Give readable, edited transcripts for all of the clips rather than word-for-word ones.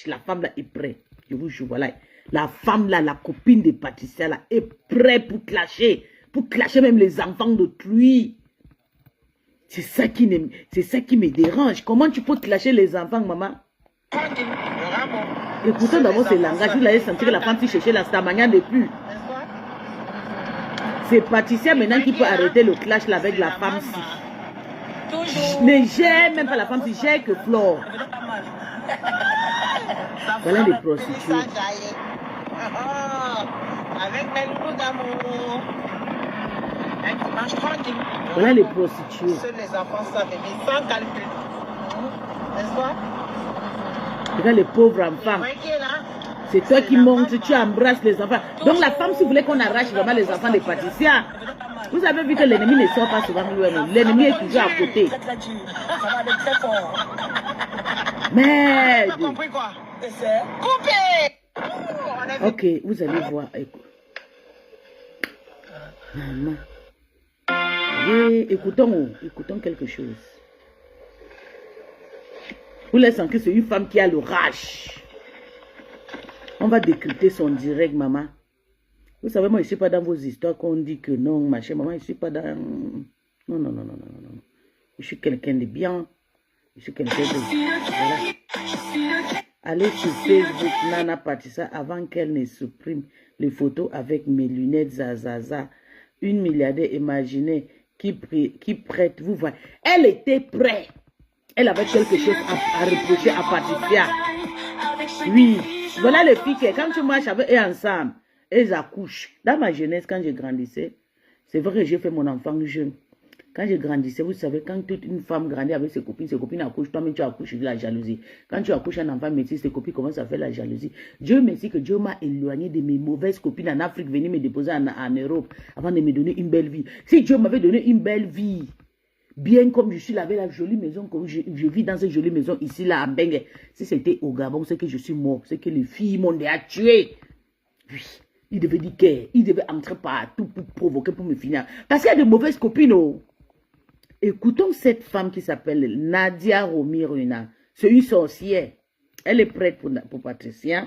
clash. La femme là est prête. Je vous jure, voilà. La femme là, la copine de Patricia là, est prête pour clasher. Pour clasher même les enfants d'autrui. C'est ça qui me dérange. Comment tu peux clasher les enfants, maman? Écoutons d'abord ce langage. Vous l'avez senti que la femme qui cherchait la stamania depuis. C'est Patricia maintenant qui peut arrêter le clash là avec la femme-ci. Mais j'aime même pas la femme-ci, j'ai que Flore. Voilà les prostituées. Avec mes loups d'amour. Voilà les prostituées. Seuls les enfants savent aimer sans calcul. N'est-ce pas? Regarde les pauvres enfants. C'est toi qui montes, tu embrasses les enfants. Donc la femme, si vous voulez qu'on arrache vraiment les enfants de Patricia, vous avez vu que l'ennemi ne sort pas souvent. L'ennemi est toujours à côté. Merde. Compris quoi? Coupé. Ok, vous allez voir. Maman. Oui, écoutons quelque chose. Vous laissez que c'est une femme qui a le rage. On va décrypter son direct, maman. Vous savez, moi, je ne suis pas dans vos histoires qu'on dit que non, ma chère maman, je ne suis pas dans... Non, non, non, non, non, non. Je suis quelqu'un de bien. Je suis quelqu'un de... Voilà. Allez sur Facebook, Nana Patricia, avant qu'elle ne supprime les photos avec mes lunettes Zazaza. Une milliardaire imaginée qui prête, vous voyez. Elle était prête. Elle avait quelque chose à reprocher à Patricia. Oui. Voilà les filles qui, quand tu marches avec eux ensemble, elles accouchent. Dans ma jeunesse, quand je grandissais, c'est vrai que j'ai fait mon enfant jeune. Quand je grandissais, vous savez, quand toute une femme grandit avec ses copines accouchent, toi-même tu accouches de la jalousie. Quand tu accouches un enfant métis, tes copines commencent à faire la jalousie. Dieu merci que Dieu m'a éloigné de mes mauvaises copines en Afrique, venir me déposer en Europe, avant de me donner une belle vie. Si Dieu m'avait donné une belle vie, bien comme je suis là avec la jolie maison, comme je vis dans cette jolie maison ici, là, à Bengue. Si c'était au Gabon, c'est que je suis mort. C'est que les filles m'ont déjà tué. Oui, il devait dire qu'il devait entrer partout pour provoquer, pour me finir. Parce qu'il y a de mauvaises copines. Oh. Écoutons cette femme qui s'appelle Nadia Romiruna. C'est une sorcière. Elle est prête pour Patricia.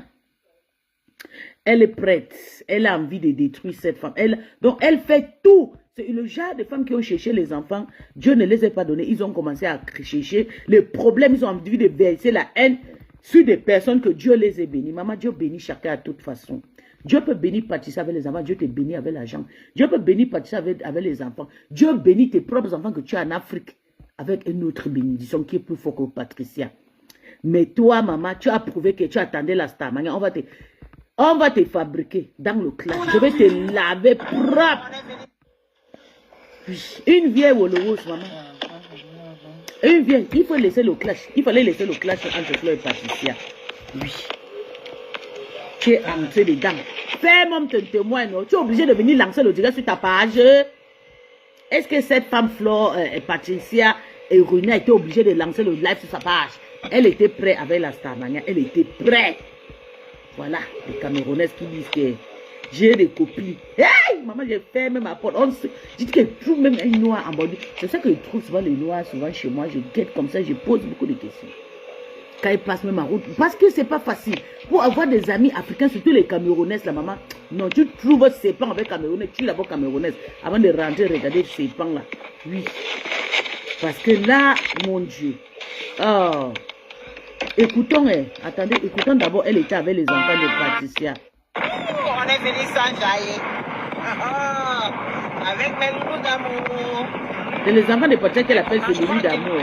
Elle est prête. Elle a envie de détruire cette femme. Donc, elle fait tout. C'est le genre de femmes qui ont cherché les enfants. Dieu ne les a pas donnés. Ils ont commencé à chercher les problèmes. Ils ont envie de verser la haine sur des personnes que Dieu les a bénis. Maman, Dieu bénit chacun à toute façon. Dieu peut bénir Patricia avec les enfants. Dieu te bénit avec l'argent. Dieu peut bénir Patricia avec les enfants. Dieu bénit tes propres enfants que tu as en Afrique avec une autre bénédiction qui est plus fort que Patricia. Mais toi, maman, tu as prouvé que tu attendais la star. On va te fabriquer dans le clash. Je vais te laver propre. Une vieille Wolowos, maman. Une vieille. Il faut laisser le clash. Il fallait laisser le clash entre Fleur et Patricia. Oui. Tu es entré dedans. Fais-moi te témoin. Tu es obligé de venir lancer le direct sur ta page. Est-ce que cette femme Flore et Patricia et Runa étaient obligées de lancer le live sur sa page? Elle était prête avec la Starmania. Elle était prête. Voilà, les Camerounaises qui disent que j'ai des copines. Hey, maman, j'ai fermé ma porte. Je dis qu'elle trouve même un noir en bord. C'est ça que je trouve souvent les noirs, souvent chez moi. Je guette comme ça, je pose beaucoup de questions. Quand ils passent même en route. Parce que c'est pas facile. Pour avoir des amis africains, surtout les Camerounaises, la maman. Non, tu trouves ces pans avec Camerounais. Tu es d'abord Camerounaise. Avant de rentrer, regarder ces pans là. Oui. Parce que là, mon Dieu. Oh. Écoutons, attendez, écoutons d'abord, elle était avec les enfants de Patricia. On est venu s'enjailler. Avec mes loulous d'amour. C'est les enfants de Patricia qu'elle appelle ce loulou d'amour.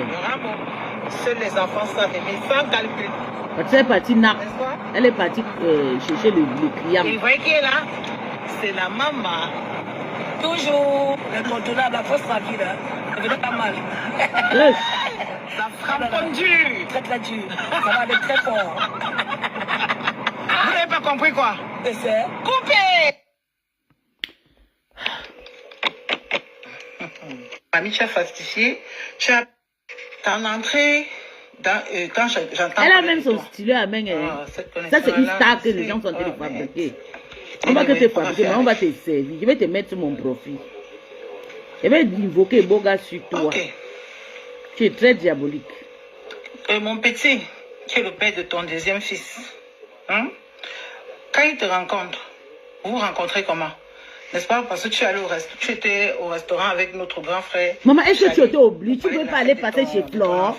Seuls les enfants savent aimer sans calcul. Patricia est partie nappe. Elle est partie chercher le client. Et vous voyez qui est là? C'est la maman. Toujours incontournable, la fausse famille là. Ça veut dire pas mal. Ça frappe dur. Très très dur. Ça va aller très fort. Vous n'avez pas compris quoi? C'est coupé. Mamie, tu as falsifié. Tu as ton entrée. Quand j'entends. Elle a même son stylet à main. Ça, c'est une star que les gens sont en train de fabriquer. On va que te fabriquer, mais on va te servir. Je vais te mettre sur mon profil. Je vais invoquer Boga sur toi. Okay. Tu es très diabolique. Mon petit, Tu es le père de ton deuxième fils. Hein? Quand il te rencontre, vous vous rencontrez comment? N'est-ce pas? Parce que tu étais au restaurant avec notre grand frère. Maman, est-ce que tu étais obligée? Tu ne peux pas aller passer chez Flore?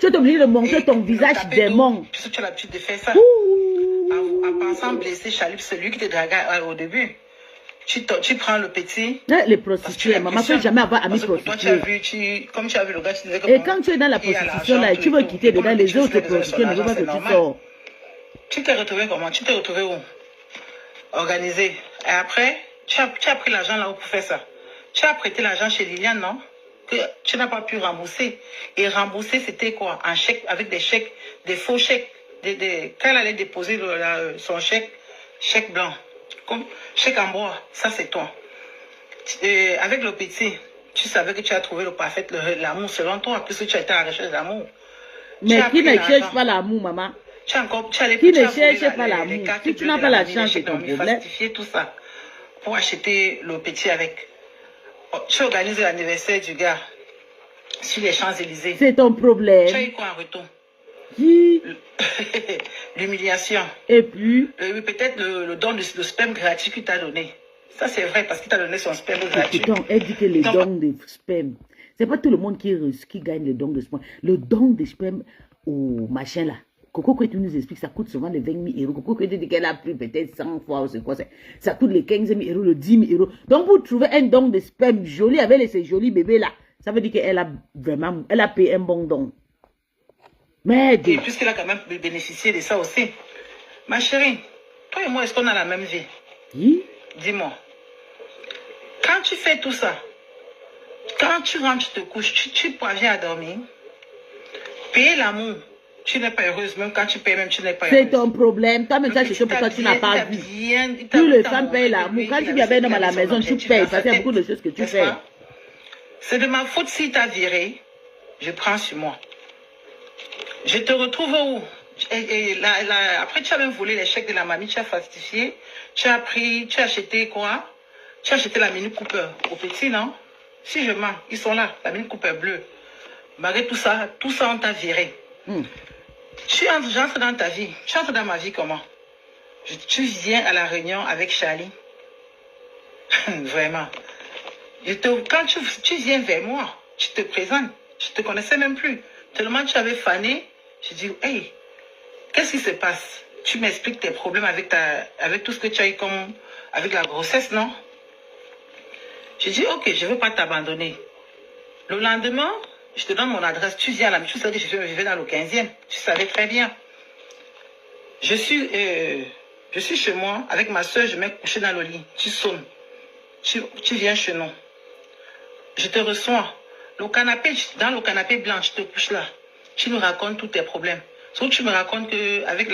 Tu es obligée de montrer ton visage démon. Puisque tu as l'habitude de faire ça. En pensant blesser Chalup, celui qui te draguait au début. Tu prends le petit. Les prostituées, maman, ne peut jamais avoir amis prostituées. Comme tu as vu le gars, tu disais que et quand tu es dans la prostitution là, et tu veux quitter dedans, les autres prostituées ne veulent pas que tu sors. Tu t'es retrouvé comment? Tu t'es retrouvé où? Organisé. Et après, tu as pris l'argent là-haut pour faire ça. Tu as prêté l'argent chez Liliane, non? Que tu n'as pas pu rembourser. Et rembourser, c'était quoi? Un chèque, avec des chèques, des faux chèques. Quand elle allait déposer son chèque blanc. Comme chèque en bois, ça c'est toi. Avec le petit, tu savais que tu as trouvé le parfait, l'amour selon toi, puisque tu as été à la recherche d'amour. Mais qui ne cherche pas l'amour, maman? Qui ne cherche pas l'amour? Si tu n'as pas la chance, c'est ton problème. Tout ça pour acheter le petit avec. Tu organises l'anniversaire du gars sur les Champs-Élysées. C'est ton problème. Tu as eu quoi en retour? L'humiliation. Et puis peut-être le don de sperme gratuit qu'il t'a donné. Ça c'est vrai parce qu'il t'a donné son sperme gratuit. Donc, elle dit que les dons de sperme, c'est pas tout le monde qui gagne le don de sperme. Le don de sperme au machin là. Coco, que tu nous expliques, ça coûte souvent les 20 000 euros. Coco, que tu dis qu'elle a pris peut-être 100 fois ou c'est quoi. Ça coûte les 15 000 euros, le 10 000 euros. Donc, pour trouver un don de sperme joli avec ces jolis bébés là, ça veut dire qu'elle a vraiment, elle a payé un bon don. Mais et puisqu'elle a quand même bénéficié de ça aussi. Ma chérie, toi et moi, est-ce qu'on a la même vie? Oui. Dis-moi. Quand tu fais tout ça, quand tu rentres, tu te couches, tu parviens à dormir, payer l'amour, tu n'es pas heureuse. Même quand tu payes, même tu n'es pas heureuse. C'est ton problème. Toi, même ça, c'est pour ça que tu n'as pas vu. Tous les femmes payent l'amour. Quand tu viens avec un homme à la maison, tu payes. Parce qu'il y a beaucoup de choses que tu fais. C'est de ma faute si tu as viré. Je prends sur moi. Je te retrouve où? Après, tu as même volé les chèques de la mamie, tu as falsifié. Tu as acheté quoi? Tu as acheté la Mini Cooper au petit, non? Si je mens, ils sont là, la Mini Cooper bleue. Malgré tout ça, on t'a viré. J'entre dans ta vie. Tu entres dans ma vie comment? Tu viens à la réunion avec Charlie. Vraiment. Quand tu viens vers moi, tu te présentes. Je ne te connaissais même plus. Tellement tu avais fané. Je dis, hey, qu'est-ce qui se passe? Tu m'expliques tes problèmes avec tout ce que tu as eu comme avec la grossesse, non? Je dis, ok, je ne veux pas t'abandonner. Le lendemain, je te donne mon adresse. Tu viens à la maison. Tu sais que je vivais dans le 15e. Tu savais très bien. Je suis chez moi avec ma soeur. Je mets couché dans le lit. Tu sonnes. Tu viens chez nous. Je te reçois. Dans le canapé blanc, tu te couches là. Tu nous racontes tous tes problèmes. Sauf que tu me racontes qu'avec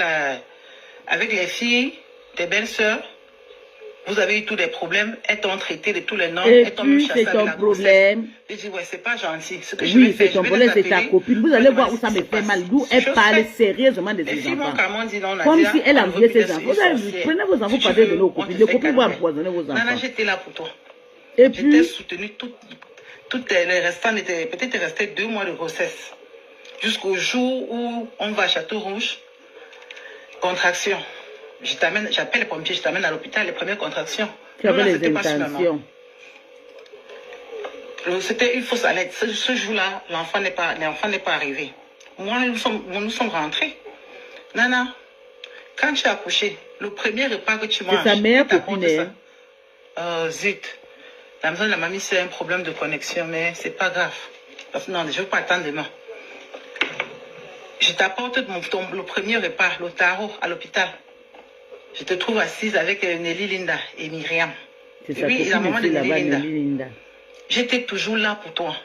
les filles, tes belles-sœurs, vous avez eu tous les problèmes. Elles t'ont traité de tous les noms. Et puis, c'est ton problème. Je dis, ouais, c'est pas gentil. Oui, c'est ton problème, c'est ta copine. Vous allez voir où ça me fait mal. D'où elle parle sérieusement de ses enfants. Comme si elle enviait ses enfants. Prenez vos enfants, parlez de nos copines. Les copines vont empoisonner vos enfants. Nana, j'étais là pour toi. Et puis, j'étais soutenue toutes les restants étaient peut-être resté 2 mois de grossesse. Jusqu'au jour où on va à Château-Rouge. Contraction. J'appelle les pompiers, je t'amène à l'hôpital, les premières contractions. Tu avais les intentions. C'était une fausse alerte. Ce jour-là, l'enfant n'est pas arrivé. Moi, nous sommes rentrés. Nana, quand tu as accouché, le premier repas que tu manges, c'est ta meilleure copine. Zut. La maison de la mamie, c'est un problème de connexion, mais c'est pas grave. Non, je ne veux pas attendre demain. Je t'apporte le premier repas, le tarot, à l'hôpital. Je te trouve assise avec Nelly Linda et Myriam. C'est ça, oui, la maman de Nelly Linda. J'étais toujours là pour toi.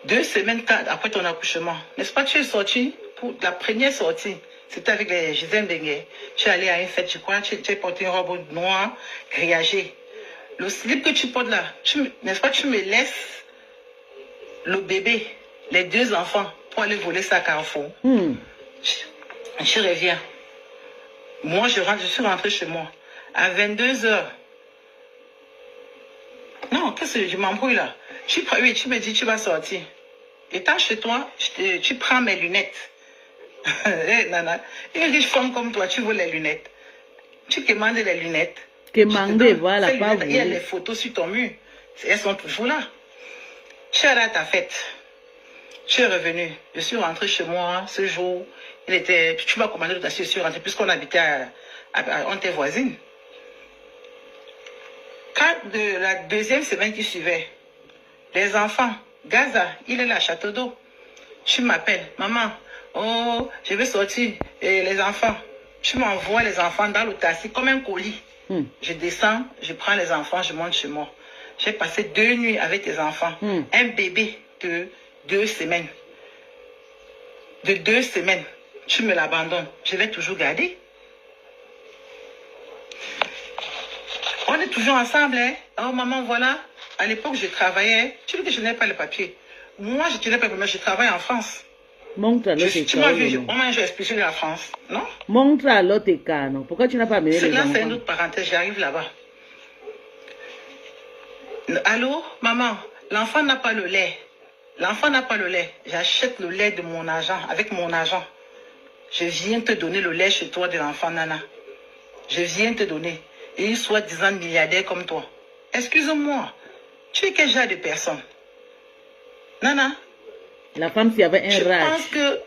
2 semaines après ton accouchement, n'est-ce pas, tu es sortie pour la première sortie. C'était avec les Gisèle Benguet. Tu es allée à une fête, je crois, tu as porté une robe noire, grillagée. Le slip que tu portes là, n'est-ce pas, tu me laisses le bébé, les 2 enfants, pour aller voler ça à Carrefour. Je reviens. Moi, je suis rentrée chez moi. À 22h. Non, qu'est-ce que je m'embrouille là? Oui, tu me dis, tu vas sortir. Étant chez toi, tu prends mes lunettes. Hey, Nana, une riche femme comme toi, tu veux les lunettes. Tu commandes les lunettes. Commander, voilà, pas il y a les photos sur ton mur. Elles sont toujours là. Tu es allé à ta fête. Tu es revenu. Je suis rentrée chez moi ce jour. Tu m'as commandé le taxi, je suis rentrée puisqu'on habitait on était voisines. Quand de la deuxième semaine qui suivait, les enfants, Gaza, il est là à Château d'Eau. Tu m'appelles, maman, oh, je vais sortir. Et les enfants, tu m'envoies les enfants dans le taxi comme un colis. Je descends, je prends les enfants, je monte chez moi. J'ai passé 2 nuits avec tes enfants. Un bébé de 2 semaines. De 2 semaines. Tu me l'abandonnes. Je vais toujours garder. On est toujours ensemble, hein. Oh, maman, voilà. À l'époque, je travaillais. Tu dis que je n'ai pas le papier. Moi, je ne tenais pas le papier. Je travaille en France. Montre alors tes Tu m'as vu, on m'a expulsé de la France, non? Montre alors tes cas, non? Pourquoi tu n'as pas amené les enfants? Là, c'est une autre parenthèse. J'arrive là-bas. Allô, maman, l'enfant n'a pas le lait. L'enfant n'a pas le lait. J'achète le lait de mon argent, avec mon argent. Je viens te donner le lait chez toi de l'enfant, Nana. Je viens te donner. Et il soit disant milliardaire comme toi. Excuse-moi, tu es quel genre de personne? Nana? La femme, s'il y avait un rage. Je pense que...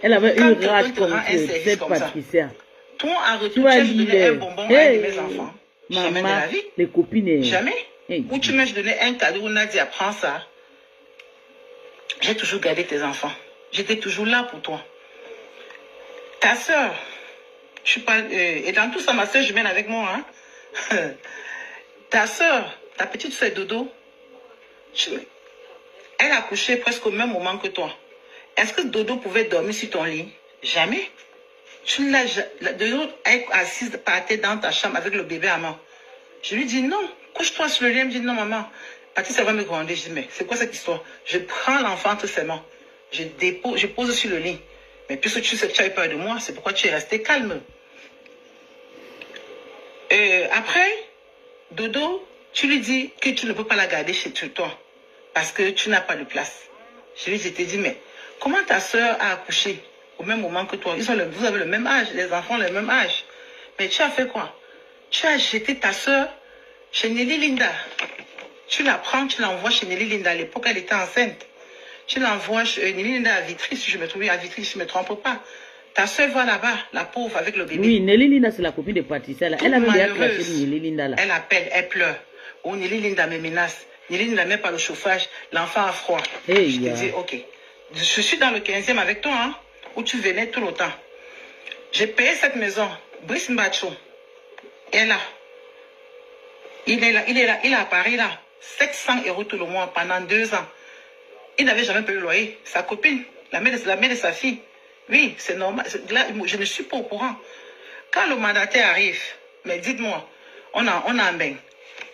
Elle avait une rage comme cette Patricia. Toi, en retour, tu as donné un bonbon à mes enfants. Jamais de la vie. Les copines. Jamais. Ou tu m'as donné un cadeau, on a dit, apprends ça. J'ai toujours gardé tes enfants. J'étais toujours là pour toi. Ta soeur, je suis pas... et dans tout ça, ma soeur jumelle avec moi. Hein? Ta soeur, ta petite soeur Dodo, elle a couché presque au même moment que toi. Est-ce que Dodo pouvait dormir sur ton lit? Jamais. Dodo est assise par terre dans ta chambre avec le bébé à main. Je lui dis non, couche-toi sur le lit. Elle me dit non, maman. Patrice, ça va me gronder. Je dis mais c'est quoi cette histoire? Je prends l'enfant entre ses mains. Je pose sur le lit. Mais puisque tu sais que tu as eu peur de moi, c'est pourquoi tu es resté calme. Après, Dodo, tu lui dis que tu ne peux pas la garder chez toi parce que tu n'as pas de place. Je t'ai dit, mais comment ta soeur a accouché au même moment que toi? Vous avez le même âge, les enfants ont le même âge. Mais tu as fait quoi? Tu as jeté ta soeur chez Nelly Linda. Tu la prends, tu l'envoies chez Nelly Linda. À l'époque, elle était enceinte. Tu l'envoies chez Nelly Linda à Vitry, si je me trompe, à Vitry, si je ne me trompe pas. Ta soeur va là-bas, la pauvre, avec le bébé. Oui, Nelly Linda, c'est la copine de Patricia. Là. Elle avait déjà craché Nelly Linda là. Elle appelle, elle pleure. Oh, Nelly Linda me menace. Nelly Linda met pas le chauffage. L'enfant a froid. Hey, je te dis, ok. Je suis dans le 15e avec toi, hein, où tu venais tout le temps. J'ai payé cette maison. Brice Mbacho est là. Il est là, il est à Paris là. 700 € tout le mois pendant 2 ans. Il n'avait jamais payé le loyer. Sa copine, la mère de sa fille. Oui, c'est normal. Là, je ne suis pas au courant. Quand le mandataire arrive, mais dites-moi, on a un bain.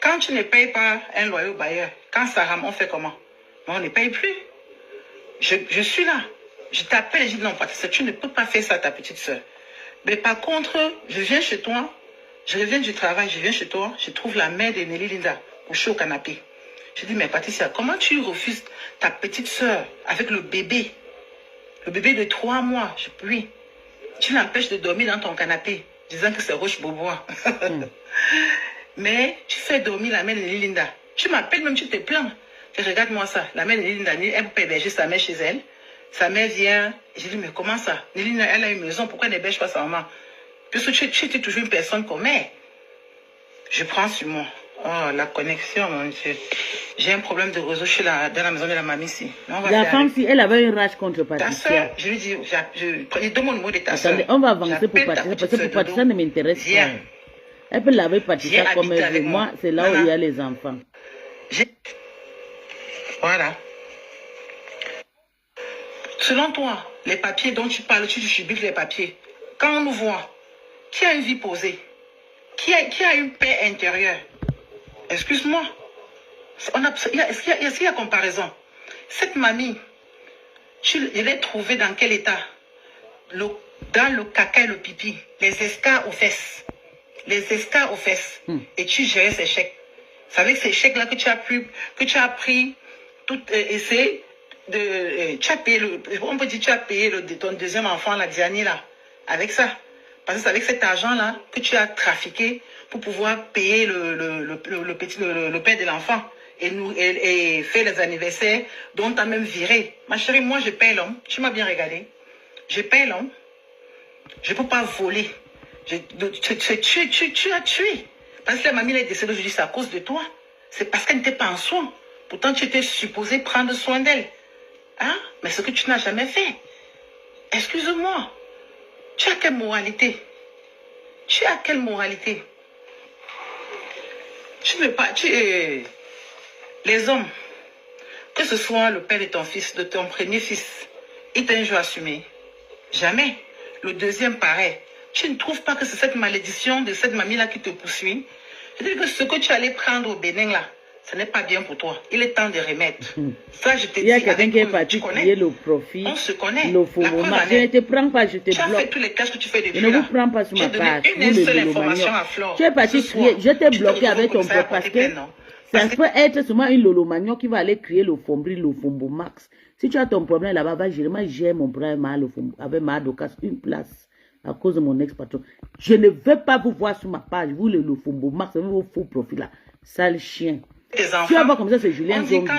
Quand tu ne payes pas un loyer au bailleur, quand ça rame, on fait comment? Mais on ne paye plus. Je suis là. Je t'appelle et je dis non, Patricia, tu ne peux pas faire ça à ta petite soeur. Mais par contre, je viens chez toi, je reviens du travail, je viens chez toi, je trouve la mère de Nelly Linda couchée au canapé. Je dis, mais Patricia, comment tu refuses ta petite soeur avec le bébé? Le bébé de 3 mois, oui. Tu l'empêches de dormir dans ton canapé, disant que c'est Roche-Beaubois. Mais tu fais dormir la mère de Nelly Linda. Tu m'appelles même, tu te plains. Regarde-moi ça. La mère de Nelly Linda, elle peut héberger sa mère chez elle. Sa mère vient. J'ai dit, mais comment ça? Nelly Linda, elle a une maison, pourquoi elle n'héberge pas sa maman? Puisque tu étais toujours une personne comme elle. Je prends sur moi. Oh, la connexion, mon Dieu. J'ai un problème de réseau dans la maison de la mamie ici. La femme, si elle avait une rage contre Patricia. Ta soeur, je lui dis, donne mon numéro de ta soeur. Attendez, on va avancer pour Patricia, parce que pour Patricia ne m'intéresse pas. Elle peut laver Patricia comme elle veut. Moi, c'est là où il y a les enfants. Voilà. Selon toi, les papiers dont tu parles, tu subis les papiers. Quand on nous voit, qui a une vie posée? Qui a une paix intérieure? Excuse-moi. Est-ce qu'il y a comparaison? Cette mamie, je l'ai trouvée dans quel état? Dans le caca et le pipi. Les escarres aux fesses. Les escarres aux fesses. Et tu gérais ces chèques. Vous savez, ces chèques-là que tu as pris, tout essayé, tu as payé on peut dire tu as payé ton deuxième enfant, la Diani, là, avec ça. Parce que c'est avec cet argent-là que tu as trafiqué pour pouvoir payer le père de l'enfant et faire les anniversaires dont tu as même viré. Ma chérie, moi, je paye l'homme. Tu m'as bien regardé. Je paye l'homme. Je ne peux pas voler. Tu as tué. Parce que la mamie est décédée aujourd'hui, c'est à cause de toi. C'est parce qu'elle n'était pas en soin. Pourtant, tu étais supposé prendre soin d'elle. Hein? Mais ce que tu n'as jamais fait. Excuse-moi. Tu as quelle moralité? Tu as quelle moralité? Tu ne veux pas... les hommes, que ce soit le père de ton fils, de ton premier fils, il t'a un jour assumé. Jamais. Le deuxième, pareil. Tu ne trouves pas que c'est cette malédiction de cette mamie-là qui te poursuit? C'est-à-dire que ce que tu allais prendre au Bénin, là, ce n'est pas bien pour toi. Il est temps de remettre. Ça, je te dis. Il y a quelqu'un qui est parti crier le profit. On se connaît. Le faux moment. Je ne te prends pas, je te bloque. Tu as fait tous les caches que tu fais depuis Je ne là. vous prends pas sur ma page. Une seule information à Flore. Tu es parti crier. Je t'ai bloqué avec ton père parce que ça peut être seulement une Lolo Magnon qui va aller crier le Fombri, le Fombo Max. Si tu as ton problème là-bas, va gérer. Moi, j'ai mon problème avec ma Docas, une place à cause de mon ex-patron. Je ne veux pas vous voir sur ma page. Vous, le Fombo Max, vos faux profils là. Sale chien. Tu vas voir comme ça, c'est Julien Zombi.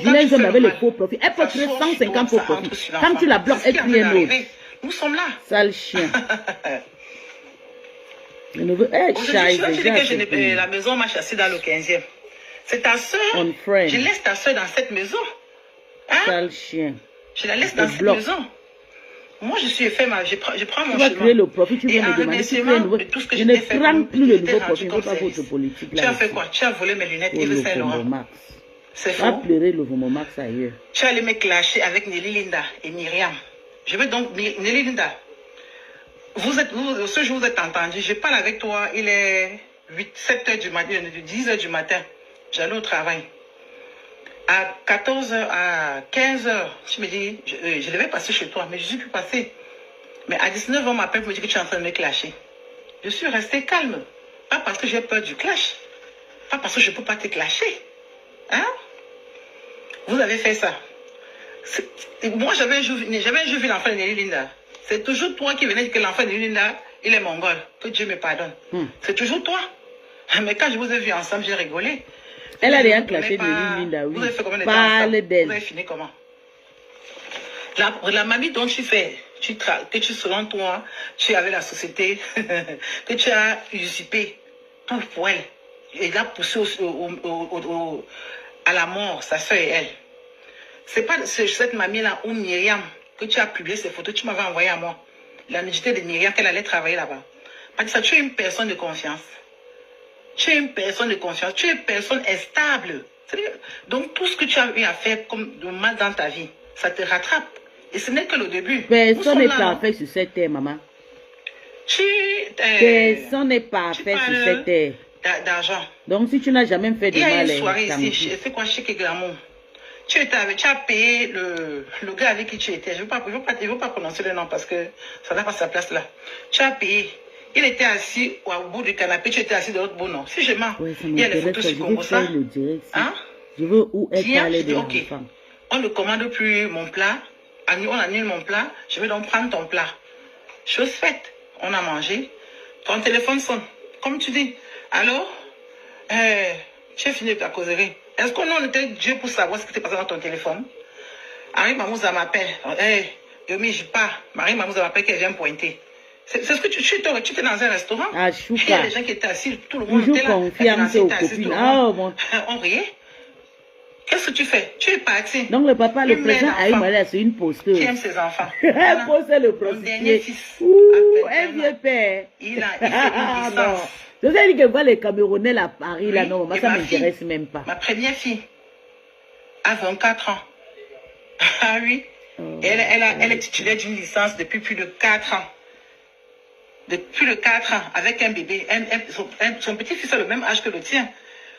Julien Zombi avait les faux profils. Elle peut créer 150 faux profils. Quand tu la bloques, elle crie un autre. Nous sommes là. Sale chien. Je ne veux... Eh, la maison m'a chassé dans le 15e. C'est ta soeur. Je laisse ta soeur dans cette maison. Hein? Sale chien. Je la laisse dans cette maison. Moi, je suis éphémère. Je prends mon chemin. Tu vas créer le profit, tu vas me demander si tu crées un nouveau. Je ne prends plus le nouveau profit. Je ne veux pas votre politique là. Tu as fait quoi? Tu as volé mes lunettes Yves Saint Laurent. C'est faux. Tu as pleuré le Vomo Max ailleurs. Tu allais me clasher avec Nelly Linda et Myriam. Je veux donc, Nelly Linda, ce jour vous êtes entendu. Je parle avec toi, il est 7 heures du matin, 10 heures du matin. J'allais au travail. À 14h, à 15h, tu me dis, je devais passer chez toi, mais je ne suis plus passé. Mais à 19h, on m'appelle pour me dire que tu es en train de me clasher. Je suis restée calme. Pas parce que j'ai peur du clash. Pas parce que je ne peux pas te clasher. Hein? Vous avez fait ça. Moi, j'avais un jour vu l'enfant de Nelly Linda. C'est toujours toi qui venais dire que l'enfant de Nelly Linda, il est mongol. Que Dieu me pardonne. C'est toujours toi. Mais quand je vous ai vus ensemble, j'ai rigolé. Elle a rien clashé de Linda, oui. Vous avez fait combien de temps Parle d'elle. Vous avez fini comment? La mamie dont tu fais, que tu, selon toi, tu avais la société, que tu as usurpé tout pour elle. Et l'a poussé à la mort, sa soeur et elle. C'est pas cette mamie-là ou Myriam que tu as publié ces photos, tu m'avais envoyé à moi. La nudité de Myriam, qu'elle allait travailler là-bas. Parce que ça, tu es une personne de confiance. Tu es une personne de confiance, tu es une personne stable. Donc tout ce que tu as eu à faire comme de mal dans ta vie, ça te rattrape. Et ce n'est que le début. Personne n'est parfait sur cette terre, maman. Personne n'est parfait sur cette terre. D'argent. Donc si tu n'as jamais fait de mal... Il y a une soirée ici, c'est quoi, chez Glamour. Tu as payé le gars avec qui tu étais. Je ne veux pas prononcer le nom parce que ça n'a pas sa place là. Tu as payé. Il était assis au bout du canapé, tu étais assis de l'autre bout, non. Si je mens, il y a les photos sur Congo, ça. Hein? Je veux où elle parlait de l'enfant. On ne commande plus mon plat, on annule mon plat, je vais donc prendre ton plat. Chose faite, on a mangé, ton téléphone sonne, comme tu dis. Alors, tu as fini de ta causerie. Est-ce qu'on était Dieu pour savoir ce qui s'est passé dans ton téléphone? Marie Mamouza m'appelle. Yomi, je pars. Marie Mamouza m'appelle qu'elle vient pointer. C'est ce que tu étais dans un restaurant. Ah, il y a des gens qui étaient assis, tout le monde était là. Confiance aux copines. Ah, bon. On riait. Qu'est-ce que tu fais? Tu es parti. Donc le papa, le président a eu mal, c'est une posteuse. Qui aime ses enfants. Elle postait le prostitué. Un vieux père. Il a une licence. Je vous ai dit que voir les Camerounais à Paris, là, non, moi, ça ne m'intéresse même pas. Ma première fille, à 24 ans. Ah oui. Elle est titulaire d'une licence depuis plus de 4 ans. Depuis le 4 ans, avec un bébé. Son petit-fils a le même âge que le tien.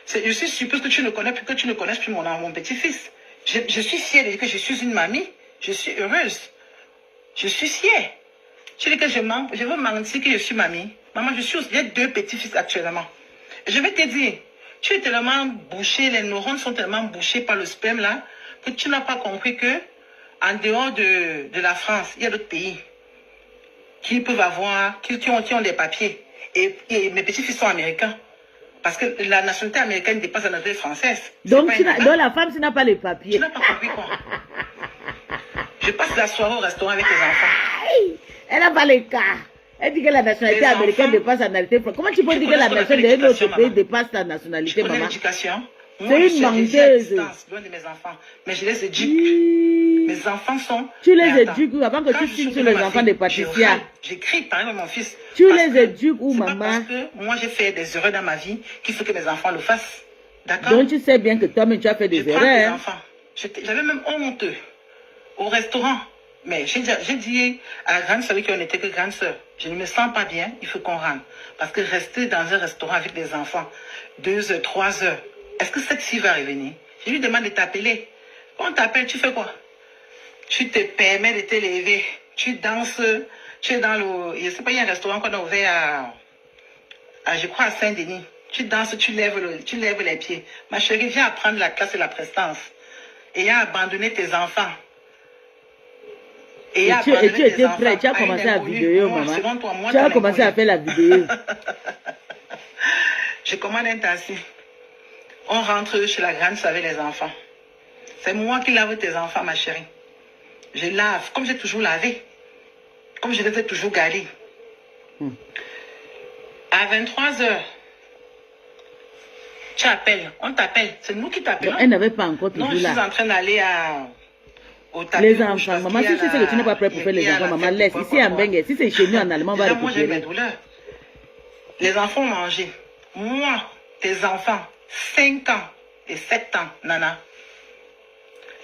Je suis suppose que tu ne connais plus mon petit-fils. Je suis fière de dire que je suis une mamie. Je suis heureuse. Je suis fière. Tu dis que je mens. Je veux mentir que je suis mamie. Maman, j'ai 2 petits-fils actuellement. Je vais te dire, tu es tellement bouché, les neurones sont tellement bouchés par le sperme là. que tu n'as pas compris que en dehors de la France, il y a d'autres pays qui peuvent avoir, qui ont des papiers. Et mes petits-fils sont américains. Parce que la nationalité américaine dépasse la nationalité française. Donc la femme, tu n'as pas les papiers. Tu n'as pas compris quoi? Je passe la soirée au restaurant avec les enfants. Elle n'a pas les cas. Elle dit que la nationalité américaine dépasse la nationalité française. Comment tu peux dire que la nationalité d'un autre pays dépasse la nationalité, maman? L'éducation. C'est une menteuse. Loin de mes enfants. Mais je les éduque. Mes enfants sont... Tu les éduques avant que tu signes sur les enfants des pâtissiers. J'écris par exemple mon fils. Tu les éduques où, maman? Parce que moi j'ai fait des erreurs dans ma vie qu'il faut que mes enfants le fassent. D'accord? Donc tu sais bien que toi-même tu as fait des erreurs. J'avais même honte au restaurant. Mais j'ai dit à la grande sœur qu'on n'était que grande sœur. Je ne me sens pas bien, il faut qu'on rentre. Parce que rester dans un restaurant avec des enfants, 2 heures, 3 heures, est-ce que cette fille va revenir? Je lui demande de t'appeler. Quand on t'appelle, tu fais quoi? Tu te permets de te lever. Tu danses. Tu es dans le... Je ne sais pas, il y a un restaurant qu'on a ouvert je crois, à Saint-Denis. Tu danses, tu lèves les pieds. Ma chérie, viens apprendre la classe et la prestance. Et à abandonner tes enfants. Et tu étais prêt, tu as commencé la vidéo, maman. Tu as commencé à faire la vidéo. Je commande un taxi. On rentre chez la grande avec les enfants. C'est moi qui lave tes enfants, ma chérie. Je lave, comme j'ai toujours lavé. Comme je les ai toujours gardés. À 23 heures, tu appelles, on t'appelle. C'est nous qui t'appelons. Elle n'avait pas encore toujours là. Non, je suis en train d'aller au tapis. Les enfants, maman, si tu sais que tu n'es pas prêt pour faire les enfants, maman, laisse. Ici en Bengue, si c'est chez nous en allemand, on va récupérer. Moi, j'ai mes douleurs. Les enfants ont mangé. Moi, tes enfants, 5 ans et 7 ans, Nana.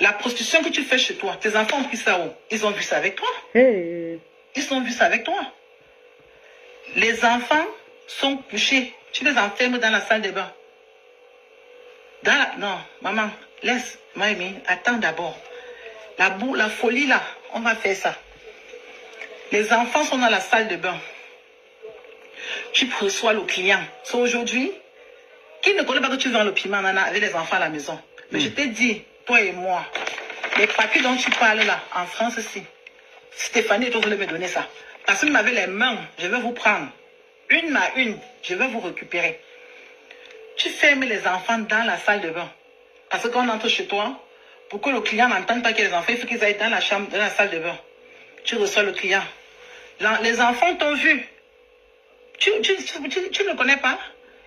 La prostitution que tu fais chez toi, tes enfants ont pris ça où? Ils ont vu ça avec toi. Hey. Ils ont vu ça avec toi. Les enfants sont couchés. Tu les enfermes dans la salle de bain. Non, maman, laisse, Maïmi, attends d'abord. La folie là, on va faire ça. Les enfants sont dans la salle de bain. Tu reçois le client. C'est aujourd'hui. Qui ne connaît pas que tu vends le piment, Nana, avec les enfants à la maison? Mais je t'ai dit, toi et moi, les papiers dont tu parles là, en France aussi, Stéphanie, tu voulais me donner ça. Parce que vous m'avez les mains, je vais vous prendre. Une à une, je vais vous récupérer. Tu fermes les enfants dans la salle de bain. Parce que quand on entre chez toi, pour que le client n'entende pas qu'il y a les enfants, il faut qu'ils aillent dans la chambre, dans la salle de bain. Tu reçois le client. Les enfants t'ont vu. Tu ne connais pas.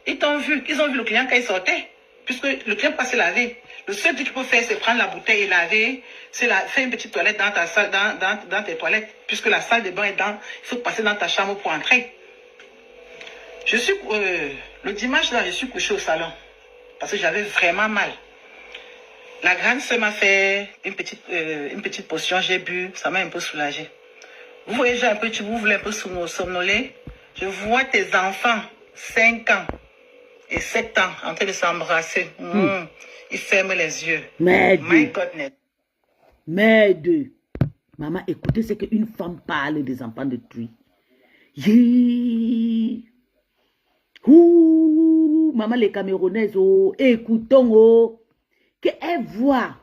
Ils t'ont vu. Ils ont vu le client quand il sortait. Puisque le client passait laver. Le seul truc que tu peux faire, c'est prendre la bouteille et laver. C'est faire une petite toilette dans ta salle, dans tes toilettes. Puisque la salle de bain est dans. Il faut passer dans ta chambre pour entrer. Le dimanche, là, je suis couchée au salon. Parce que j'avais vraiment mal. La grande sœur m'a fait une petite potion. J'ai bu. Ça m'a un peu soulagée. Vous voyez, vous voulez un peu somnoler. Je vois tes enfants, 5 ans et 7 ans, en train de s'embrasser. Ils ferment les yeux. Merde. My goodness. Merde. Maman, écoutez ce qu'une femme parle des enfants de Tui. Yeah. Ouh, maman, les Camerounaises, oh, écoutons, oh, qu'elle voit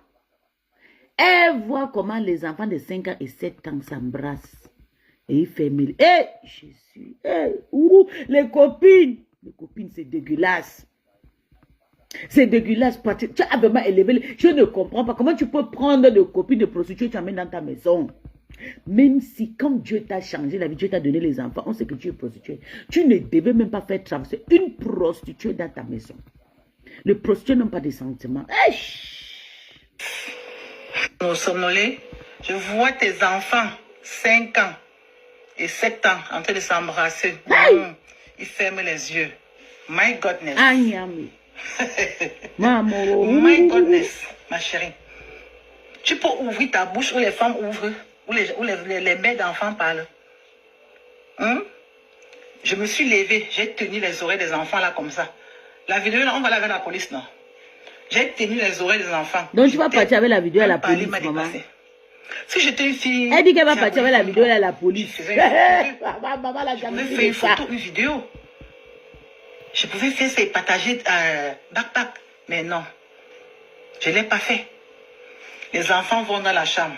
comment les enfants de 5 ans et 7 ans s'embrassent. Et ils ferment. Eh, Jésus, les copines, c'est dégueulasse. C'est dégueulasse. Tu as vraiment élevé. Je ne comprends pas comment tu peux prendre des copines de prostituées et tu amènes dans ta maison. Même si, quand Dieu t'a changé la vie, Dieu t'a donné les enfants, on sait que tu es prostituée. Tu ne devais même pas faire traverser une prostituée dans ta maison. Les prostituées n'ont pas de sentiments. Nous somnolés, je vois tes enfants, 5 ans et 7 ans, en train de s'embrasser. Ils ferment les yeux. My goodness. My goodness, ma chérie. Tu peux ouvrir ta bouche où les femmes ouvrent. Où les mères d'enfants parlent. Je me suis levée, j'ai tenu les oreilles des enfants là comme ça. La vidéo là, on va la vers la police, non? J'ai tenu les oreilles des enfants. Donc tu vas partir avec la vidéo à la police, maman? Si j'étais une fille... Elle dit qu'elle va partir avec la vidéo à la police. Je pouvais faire une photo, une vidéo. Je pouvais faire ça et partager backpack. Mais non, je ne l'ai pas fait. Les enfants vont dans la chambre.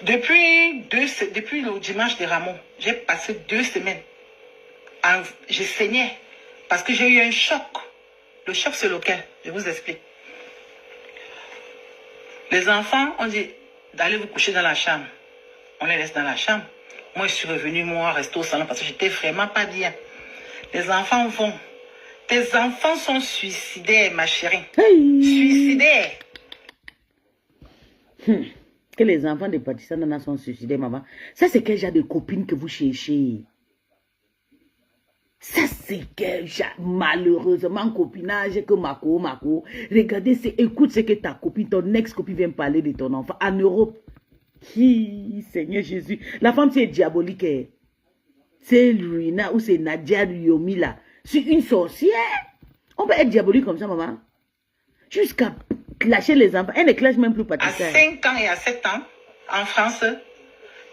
Depuis le dimanche des Rameaux, j'ai passé 2 semaines. Je saignais parce que j'ai eu un choc. Le choc, c'est lequel? Je vous explique. Les enfants ont dit d'aller vous coucher dans la chambre. On les laisse dans la chambre. Moi, je suis revenue, moi, rester au salon parce que j'étais vraiment pas bien. Les enfants vont. Tes enfants sont suicidaires, ma chérie. Hey. Suicidaires. Que les enfants de Patricia Nana sont suicidaires, maman. Ça, c'est quel genre de copine que vous cherchez? Ça, c'est quel genre, malheureusement, copinage que Mako. Regardez, écoute ce que ta copine, ton ex-copine vient parler de ton enfant en Europe. Seigneur Jésus. La femme, c'est diabolique. C'est Luina ou c'est Nadia Yomi là. C'est une sorcière. On peut être diabolique comme ça, maman. Jusqu'à clasher les enfants. Elle ne clash même plus Patricia. À 5 ans et à 7 ans, en France,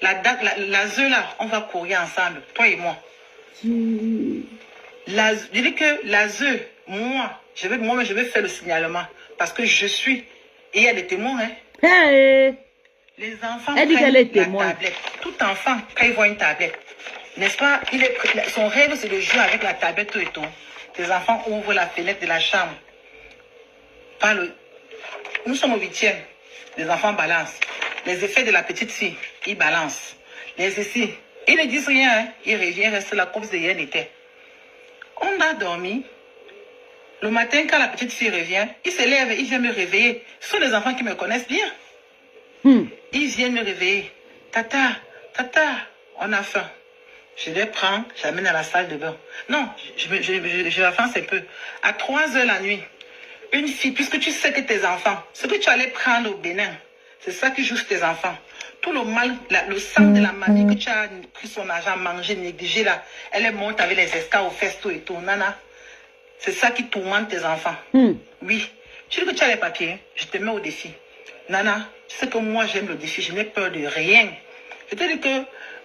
la ZE là, on va courir ensemble, toi et moi. Je dis que la ZE, moi, je vais faire le signalement. Parce que je suis. Et il y a des témoins, hein. Hey. Les enfants Elle dit prennent qu'elle est la témoin. tablette. Tout enfant, quand il voit une tablette, n'est-ce pas, son rêve, c'est de jouer avec la tablette tout et tout. Les enfants ouvrent la fenêtre de la chambre. Nous sommes au 8e. Les enfants balancent. Les effets de la petite fille, ils balancent. Les ici, ils ne disent rien. Hein. Ils reviennent, restent là comme si rien n'était. On a dormi. Le matin, quand la petite fille revient, il se lève, il vient me réveiller. Ce sont des enfants qui me connaissent bien. Ils viennent me réveiller. Tata, on a faim. Je les prends, j'amène à la salle de bain. Non, je avance un peu. À 3 heures la nuit, une fille, puisque tu sais que tes enfants, ce que tu allais prendre au Bénin, c'est ça qui joue sur tes enfants. Tout le mal, le sang de la mamie que tu as pris son argent, mangé, négligé là, elle est morte avec les escarres aux fesses, tout et tout. Nana, c'est ça qui tourmente tes enfants. Oui. Tu dis que tu as les papiers, je te mets au défi. Nana, tu sais que moi j'aime le défi, je n'ai peur de rien. Je te dis que,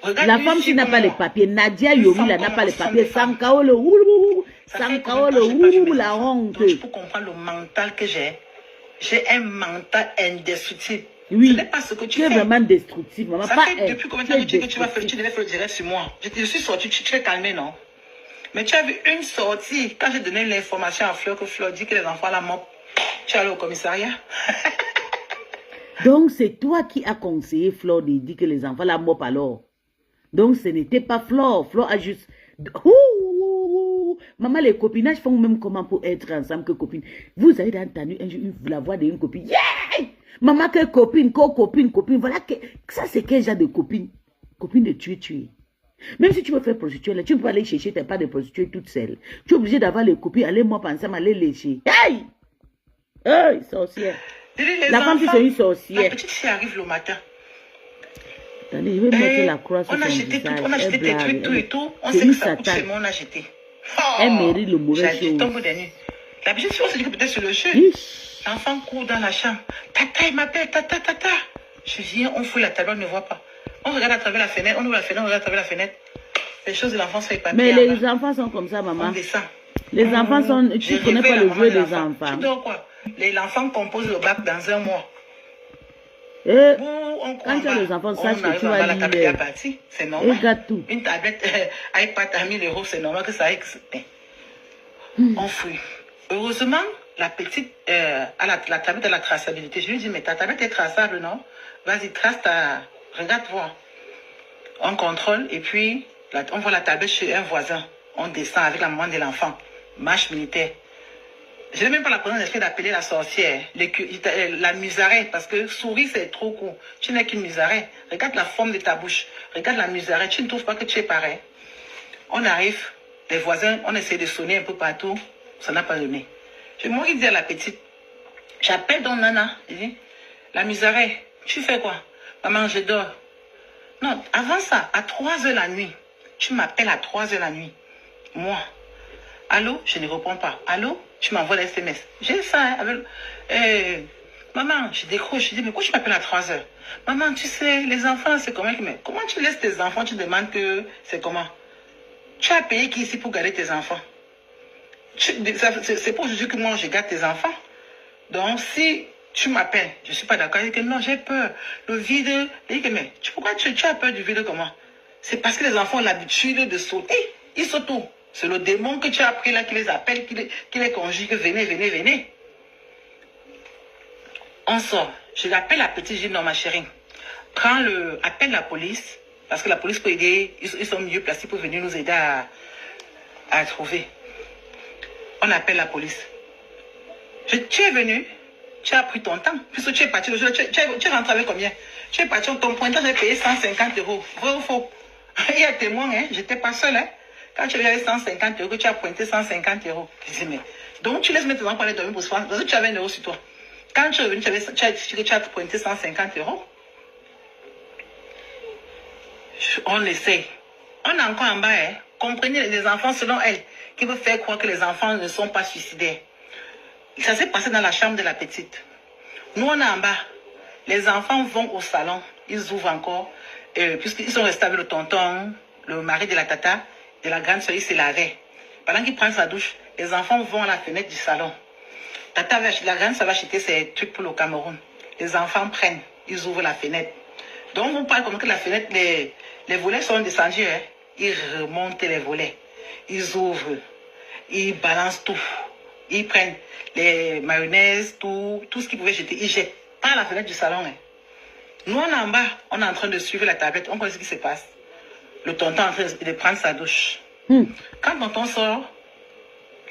regarde. La femme qui n'a pas les papiers, Nadia Yomi n'a pas les papiers, Sankao le oulou, Sankao le oulou, la honte. Donc, pour comprendre le mental que j'ai un mental indestructible. Oui, ce n'est pas ce que tu es fais. Vraiment destructif, maman. Ça pas fait depuis combien de temps que tu devais faire le direct sur moi? Je suis sortie, tu t'es calmé, non? Mais tu as vu une sortie, quand j'ai donné l'information à Fleur, que Fleur dit que les enfants la mort, tu es allé au commissariat. Donc, c'est toi qui as conseillé Fleur de dire que les enfants la mort alors. Donc, ce n'était pas Fleur. Fleur a juste... Maman, les copinages font même comment pour être ensemble que copine. Vous avez entendu un jour la voix d'une copine. Yeah! Maman, que copine, copine. Voilà, ça c'est quel genre de copine? Copine de tuer. Même si tu veux faire prostituée, tu peux aller chercher tes pas de prostituée toute seule. Tu es obligé d'avoir les copines, aller moi ensemble, aller lécher. Hey! Hey, sorcière. La femme qui c'est une sorcière. La petite fille arrive le matin. Attendez, je vais mettre la croix sur on a son jeté visage. tout, on a jeté des trucs, tout et tout. On C'est sait une que ça coûte satane. chez moi, on a jeté. Elle mérite le mauvais chose. Tombe des nuits. La petite fille, on se dit que peut-être sur le jeu. L'enfant court dans la chambre. Tata, il m'appelle, tata. Je viens, on fouille la table, on ne voit pas. On regarde à travers la fenêtre, on ouvre la fenêtre, on regarde à travers la fenêtre. Les choses de l'enfant sont éparpillées. Mais les enfants sont comme ça, maman. On descend. Les enfants sont... Tu ne connais pas le jeu des enfants. Tu dors quoi? L'enfant compose le bac dans 1 mois. Quand tu as les enfants, sache que tu vas la tablette est partie, c'est normal. Regarde tout. Une tablette iPad à 1000 €, c'est normal que ça existe. On fouille. Heureusement, la petite la tablette de la traçabilité. Je lui dis, mais ta tablette est traçable, non? Vas-y, trace ta... Regarde, voir. On contrôle et puis on voit la tablette chez un voisin. On descend avec la maman de l'enfant. Marche militaire. Je n'ai même pas la présence d'esprit d'appeler la sorcière, la musarée, parce que souris c'est trop court. Tu n'es qu'une musarée. Regarde la forme de ta bouche. Regarde la musarée. Tu ne trouves pas que tu es pareil. On arrive, les voisins, on essaie de sonner un peu partout. Ça n'a pas donné. Moi qui dis à la petite, j'appelle donc Nana. Je dis, la musarée, tu fais quoi? Maman, je dors. Non, avant ça, à 3 heures la nuit, tu m'appelles à 3 heures la nuit. Moi. Allô, je ne réponds pas. Allô, tu m'envoies des SMS. J'ai ça. Maman, je décroche. Je dis, mais pourquoi tu m'appelles à 3 heures? Maman, tu sais, les enfants, c'est comment? Comment tu laisses tes enfants? Tu demandes que c'est comment? Tu as payé qui ici pour garder tes enfants? C'est pour Jésus que moi, je garde tes enfants. Donc, si Tu m'appelles, je ne suis pas d'accord. Il dit que non, j'ai peur. Le vide. Il dit que mais pourquoi tu as peur du vide comment? C'est parce que les enfants ont l'habitude de sauter. Ils sautent où? C'est le démon que tu as pris là qui les appelle, qui les conjugue. Venez, venez, venez. On sort. Je l'appelle la petite, je dis non ma chérie. Appelle la police. Parce que la police peut aider. Ils sont mieux placés pour venir nous aider à trouver. On appelle la police. Tu es venu. Tu as pris ton temps. Puisque tu es parti le jour, tu es rentré avec combien? Tu es parti, ton pointage, j'ai payé 150 €. Vrai ou faux? Il y a témoin, hein? Je n'étais pas seule. Hein? Quand tu avais 150 €, tu as pointé 150 €. Je dis, mais. Donc tu laisses mettre tes enfants aller dormir pour se faire. Parce que tu avais 1 € sur toi. Quand tu es venu, tu as pointé 150 €. On essaye. On est encore en bas. Hein? Comprenez, les enfants, selon elle, qui veut faire croire que les enfants ne sont pas suicidaires. Ça s'est passé dans la chambre de la petite. Nous, on est en bas. Les enfants vont au salon. Ils ouvrent encore. Puisqu'ils sont restés avec le tonton, le mari de la tata, de la grande soeur, ils se lavaient. Pendant qu'ils prennent sa douche, les enfants vont à la fenêtre du salon. La grande soeur va acheter ses trucs pour le Cameroun. Les enfants prennent. Ils ouvrent la fenêtre. Donc, vous parlez comme que la fenêtre, les volets sont descendus. Hein? Ils remontent les volets. Ils ouvrent. Ils balancent tout. Ils prennent les mayonnaises, tout ce qu'ils pouvaient jeter. Ils jettent par la fenêtre du salon. Hein. Nous, on est en bas. On est en train de suivre la tablette. On connaît ce qui se passe. Le tonton est en train de prendre sa douche. Quand tonton sort,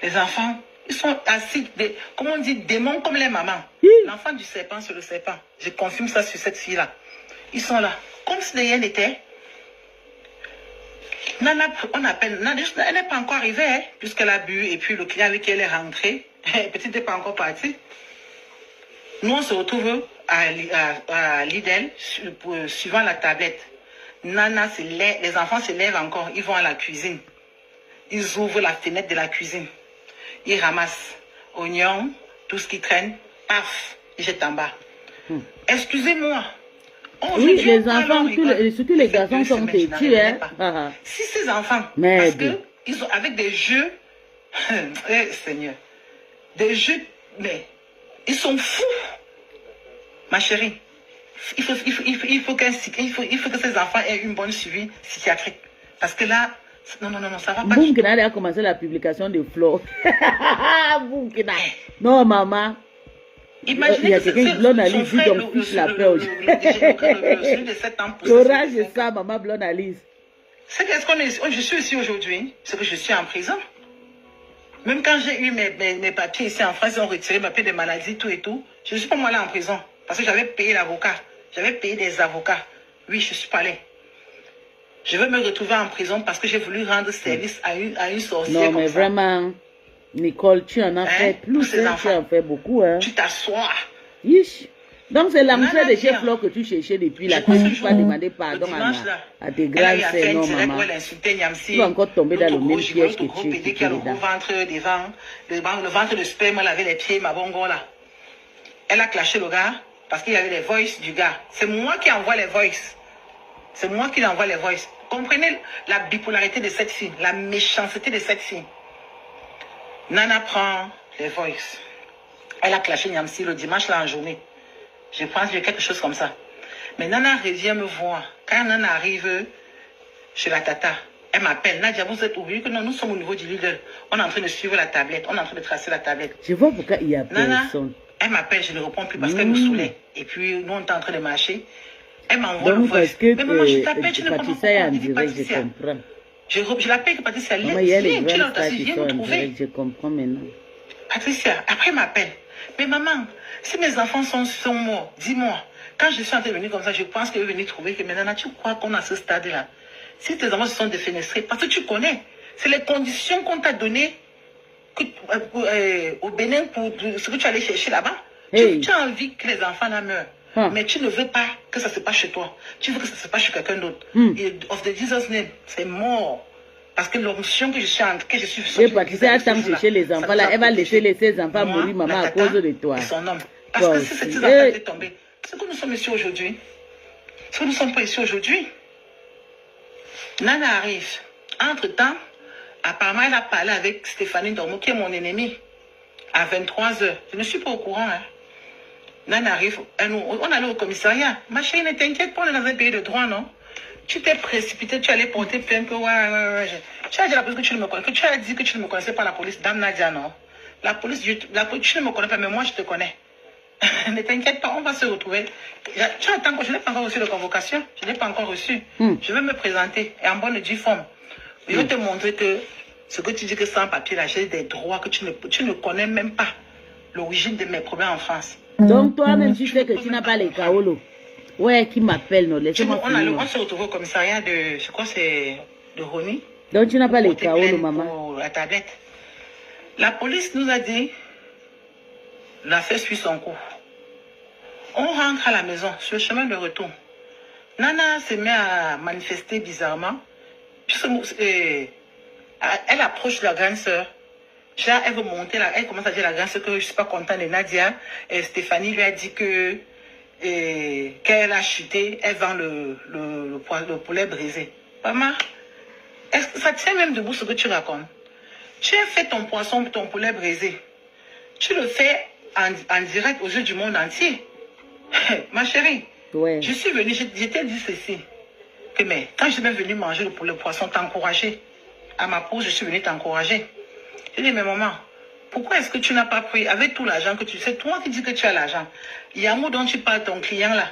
les enfants, ils sont assis, comment on dit, démons comme les mamans. L'enfant du serpent sur le serpent. Je confirme ça sur cette fille-là. Ils sont là. Comme si rien n'était. Nana, on appelle. Nana, elle n'est pas encore arrivée, hein, puisqu'elle a bu, et puis le client avec qui elle est rentrée, petite n'est pas encore partie. Nous, on se retrouve à Lidl, suivant la tablette. Nana, les enfants se lèvent encore, ils vont à la cuisine. Ils ouvrent la fenêtre de la cuisine. Ils ramassent oignons, tout ce qui traîne, paf, ils jettent en bas. Excusez-moi. Oui, les enfants, surtout les garçons sont têtus, hein. Si ces enfants, parce que ils ont avec des jeux, Seigneur, des jeux, mais ils sont fous, ma chérie. Il faut que ces enfants aient une bonne suivi psychiatrique, parce que là, non, ça va pas. Boum Kina a commencé la publication de Flo. Boum Kina. Non, maman. Imaginez que c'est Blonde Alice dit donc fiche la paix aujourd'hui. Celui de 7 ans. Courage et ça, maman Blonde Alice. Je suis ici aujourd'hui, c'est que je suis en prison. Même quand j'ai eu mes papiers ici en France, ils ont retiré ma paix de maladie, tout et tout. Je ne suis pas moi là en prison. Parce que j'avais payé l'avocat. J'avais payé des avocats. Oui, je suis pas allée. Je veux me retrouver en prison parce que j'ai voulu rendre service à une sorcière. Non, mais ça. Vraiment, Nicole, tu en as fait plus, hein, tu en fais beaucoup. Hein. Tu t'assois. Donc c'est l'entrée de chez Flo que tu cherchais depuis là. Tu ne pas demander pardon à tes grands sœurs, non maman. Tu vas encore tomber dans le même piège que tu es. Qui a le gros ventre devant, le ventre de sperme, elle avait les pieds, ma bongo là. Elle a clashé le gars parce qu'il y avait les voices du gars. C'est moi qui envoie les voices. C'est moi qui lui envoie les voices. Comprenez la bipolarité de cette fille, la méchanceté de cette fille. Nana prend les voices. Elle a clashé Niamsi le dimanche là en journée. Je pense qu'il y a quelque chose comme ça. Mais Nana revient me voir. Quand Nana arrive chez la tata, elle m'appelle. Nadia, vous êtes oublié que non, nous sommes au niveau du leader. On est en train de suivre la tablette. On est en train de tracer la tablette. Je vois pourquoi il y a personne. Elle m'appelle, je ne réponds plus parce qu'elle me saoulait. Et puis nous, on est en train de marcher. Elle m'envoie le voice. Mais maman, je t'appelle, tu ne comprends pas. Je comprends. Je l'appelle que Patricia. Maman, il y a les vrais stars qui sont en direct, je comprends maintenant. Patricia, après elle m'appelle. Mais maman, si mes enfants sont morts, dis-moi. Quand je suis en train de venir comme ça, je pense qu'elle est venue trouver que maintenant, tu crois qu'on est à ce stade-là. Si tes enfants se sont défenestrés, parce que tu connais, c'est les conditions qu'on t'a données au Bénin pour ce que tu allais chercher là-bas. Tu as envie que les enfants là meurent. Mais tu ne veux pas que ça se passe chez toi. Tu veux que ça se passe chez quelqu'un d'autre. Of the Jesus name, c'est mort. Parce que l'onction que je suis en train de Et Patricia attend chercher les enfants là. Elle va laisser ses enfants mourir, maman, à cause de toi. Et son homme. Parce que si ces petits enfants étaient tombés, c'est que nous sommes ici aujourd'hui. C'est que nous ne sommes pas ici aujourd'hui. Nana arrive. Entre-temps, apparemment, elle a parlé avec Stéphanie Dormo, qui est mon ennemi, à 23h. Je ne suis pas au courant. Hein. Nana arrive, on allait au commissariat. Ma chérie, ne t'inquiète pas, on est dans un pays de droit, non? Tu t'es précipité, tu allais porter plainte que ouais. Tu as dit la police que tu ne me connais, que tu as dit que tu ne me connaissais pas la police. Dame Nadia, non? La police, tu ne me connais pas, mais moi je te connais. Ne t'inquiète pas, on va se retrouver. Tu attends que je n'ai pas encore reçu de convocation. Je n'ai pas encore reçu. Je vais me présenter et en bonne et due forme. Je vais te montrer que ce que tu dis que sans papier, là, j'ai des droits que tu ne connais même pas l'origine de mes problèmes en France. Donc toi-même, tu sais que tu n'as pas les kaolo. Ouais, qui m'appelle, non, laissez-moi finir. On se retrouve au commissariat de, je crois c'est de Rony. Donc tu n'as pas les kaolo, maman. Pour la tablette. La police nous a dit, l'affaire suit son cours. On rentre à la maison, sur le chemin de retour. Nana se met à manifester bizarrement. Elle approche la grande sœur. Déjà, elle veut monter, elle commence à dire à la grande sœur que je ne suis pas contente de Nadia. Et Stéphanie lui a dit que qu'elle a chuté, elle vend le poulet brisé. Maman, est-ce que ça tient même debout ce que tu racontes? Tu as fait ton poisson, ton poulet brisé. Tu le fais en direct aux yeux du monde entier. Ma chérie, ouais. Je suis venue, je t'ai dit ceci. Que mais quand je suis venu manger le poisson, t'encourager. À ma pause, je suis venue t'encourager. Je dis, mais maman, pourquoi est-ce que tu n'as pas pris avec tout l'argent que tu sais, toi qui dis que tu as l'argent, Yamou dont tu parles, ton client là.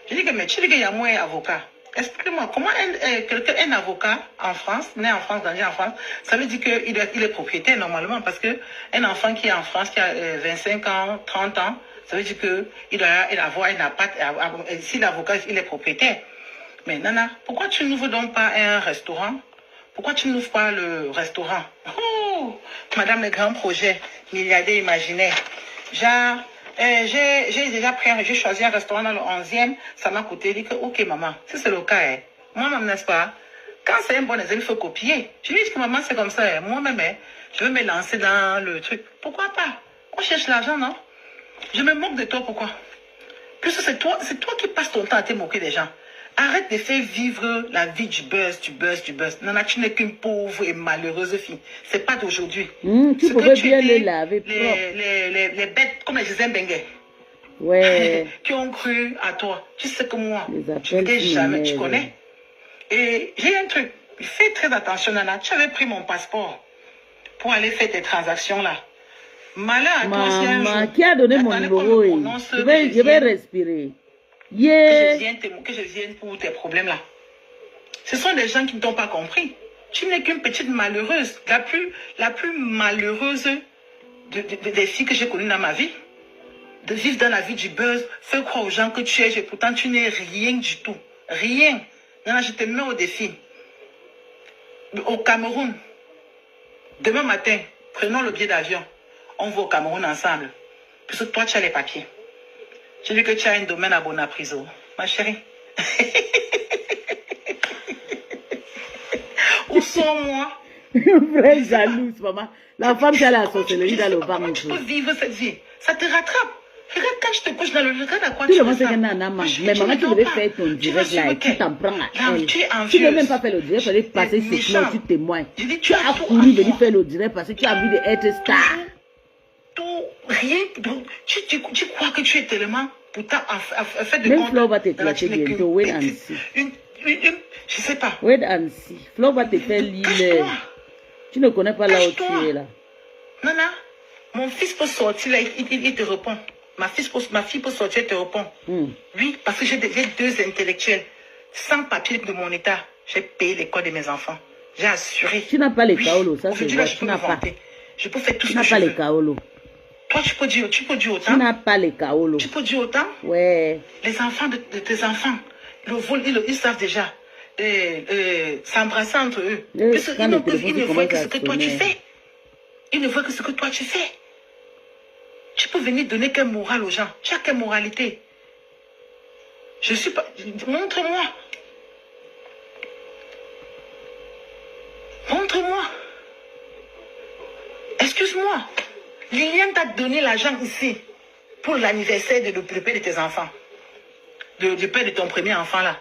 Je dis que, mais tu dis que Yamou est avocat. Explique-moi, comment un avocat en France, né en France, grandi en France, ça veut dire qu'il est propriétaire normalement, parce qu'un enfant qui est en France, qui a 25 ans, 30 ans, ça veut dire qu'il doit avoir un appart, si l'avocat, il est propriétaire. Mais Nana, pourquoi tu n'ouvres donc pas un restaurant? Pourquoi tu n'ouvres pas le restaurant? Oh, madame, les grands projets, milliardaires imaginaires. Genre, j'ai déjà j'ai choisi un restaurant dans le 11e, ça m'a coûté, dit que, ok maman, si c'est le cas, moi-même, n'est-ce pas? Quand c'est un bon exemple, il faut copier. Je lui dis que maman, c'est comme ça, moi-même, je veux me lancer dans le truc. Pourquoi pas? On cherche l'argent, non? Je me moque de toi, pourquoi? Puisque c'est toi qui passes ton temps à te moquer des gens. Arrête de faire vivre la vie du buzz. Nana, tu n'es qu'une pauvre et malheureuse fille. C'est pas d'aujourd'hui. Tu pouvais bien les laver. Les bêtes, comme les Gisèle Benguet. Ouais. Qui ont cru à toi. Tu sais que moi, je ne t'ai jamais, tu connais. Et j'ai un truc. Fais très attention, Nana. Tu avais pris mon passeport pour aller faire tes transactions là. Malheur à toi, si un jour, qui a donné mon numéro? Je vais respirer. Yeah. Que je vienne pour tes problèmes là. Ce sont des gens qui ne t'ont pas compris. Tu n'es qu'une petite malheureuse. La plus malheureuse des filles que j'ai connues dans ma vie. De vivre dans la vie du buzz. Fais croire aux gens que tu es. Pourtant, tu n'es rien du tout. Rien. Non, je te mets au défi. Au Cameroun. Demain matin, prenons le billet d'avion. On va au Cameroun ensemble. Puisque toi, tu as les papiers. J'ai vu que tu as un domaine à Bonapriso. Ma chérie. Où sont-moi? Vraie jalouse, maman. La femme qui a la sorcellerie dans le ventre. Tu peux vivre cette vie. Ça te rattrape. Regarde quand je te couche dans le regard à quoi tu le sais que nana, mais maman, tu devais faire ton direct là et tu t'en prends à elle. Tu ne veux même pas faire le direct, il fallait passer ce plan, tu témoignes. Tu as couru venir faire le direct parce que tu as envie d'être star. Rien, tu crois que tu es tellement pourtant en fait de même Flo va te clasher bientôt, wait and see. Je sais pas. Wait and see. Flo va te faire l'île. Tu ne connais pas là où tu es là. Nana, mon fils peut sortir là, il te répond. Ma fille peut sortir, elle te répond. Oui, parce que j'ai deux intellectuels. Sans papier de mon état, j'ai payé l'école de mes enfants. J'ai assuré. Tu n'as pas les kaolo, ça c'est vrai. Tu n'as pas. Je peux faire tout ce que je veux. Tu n'as pas les kaolo. Toi, tu peux dire autant. Tu n'as pas les kaolo. Tu peux dire autant. Ouais. Les enfants de tes enfants, le vol, ils savent déjà. S'embrasser entre eux. Ils ne voient que ce que toi tu fais. Ils ne voient que ce que toi tu fais. Tu peux venir donner quelle morale aux gens. Tu as quelle moralité? Je suis pas... Montre-moi. Montre-moi. Excuse-moi. Liliane t'a donné l'argent ici pour l'anniversaire de père de tes enfants. Du père de ton premier enfant là.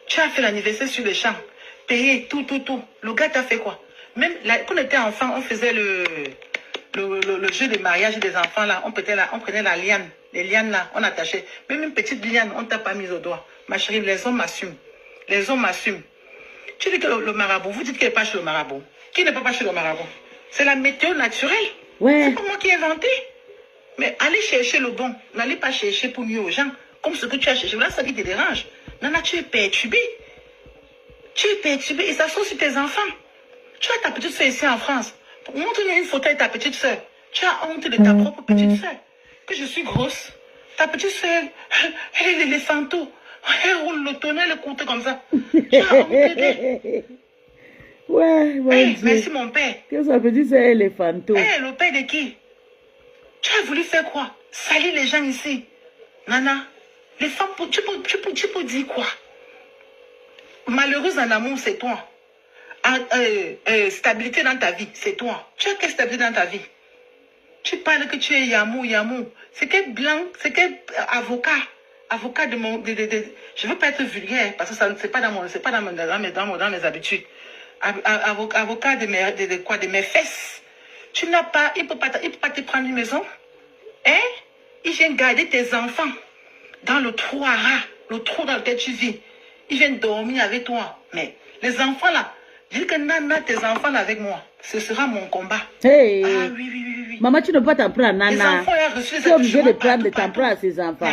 Tu as fait l'anniversaire sur les champs. Payé tout. Le gars t'a fait quoi? Même quand on était enfant, on faisait le jeu de mariage des enfants, là, on prenait la liane. Les lianes, là, on attachait. Même une petite liane, on ne t'a pas mise au doigt. Ma chérie, les hommes assument. Les hommes assument. Tu dis que le marabout, vous dites qu'il n'est pas chez le marabout. Qui n'est pas chez le marabout? C'est la météo naturelle. Ouais. C'est pas moi qui ai inventé. Mais allez chercher le bon. N'allez pas chercher pour mieux aux gens. Comme ce que tu as cherché. Voilà ça qui te dérange. Nana, tu es perturbé. Tu es perturbé et ça sort sur tes enfants. Tu as ta petite soeur ici en France. Montre-moi une photo de ta petite soeur. Tu as honte de ta propre petite soeur. Que je suis grosse. Ta petite soeur, elle est l'éléphanto. Elle roule le tonnerre, le compte comme ça. Tu as honte d'elle. Ouais, Hey, merci mon père. Qu'est-ce que ça veut dire, c'est éléphanto? Hey, le père de qui? Tu as voulu faire quoi? Salir les gens ici. Nana, les femmes, tu peux dire quoi? Malheureuse en amour, c'est toi. Stabilité dans ta vie, c'est toi. Tu as quelle stabilité dans ta vie? Tu parles que tu es Yamou. C'est quel blanc, c'est quel avocat? Avocat de mon... je ne veux pas être vulgaire, parce que ça c'est pas dans mes habitudes. Avocat de mes fesses. Tu n'as pas... Il ne peut pas te prendre une maison. Hein? Il vient garder tes enfants dans le trou à rat, le trou dans lequel tu vis. Il vient dormir avec toi. Mais les enfants là, dis que Nana, tes enfants là avec moi, ce sera mon combat. Hey. Ah oui. Maman, tu ne peux pas t'en prendre à Nana. Tu es obligé de prendre de t'en prendre à ses enfants.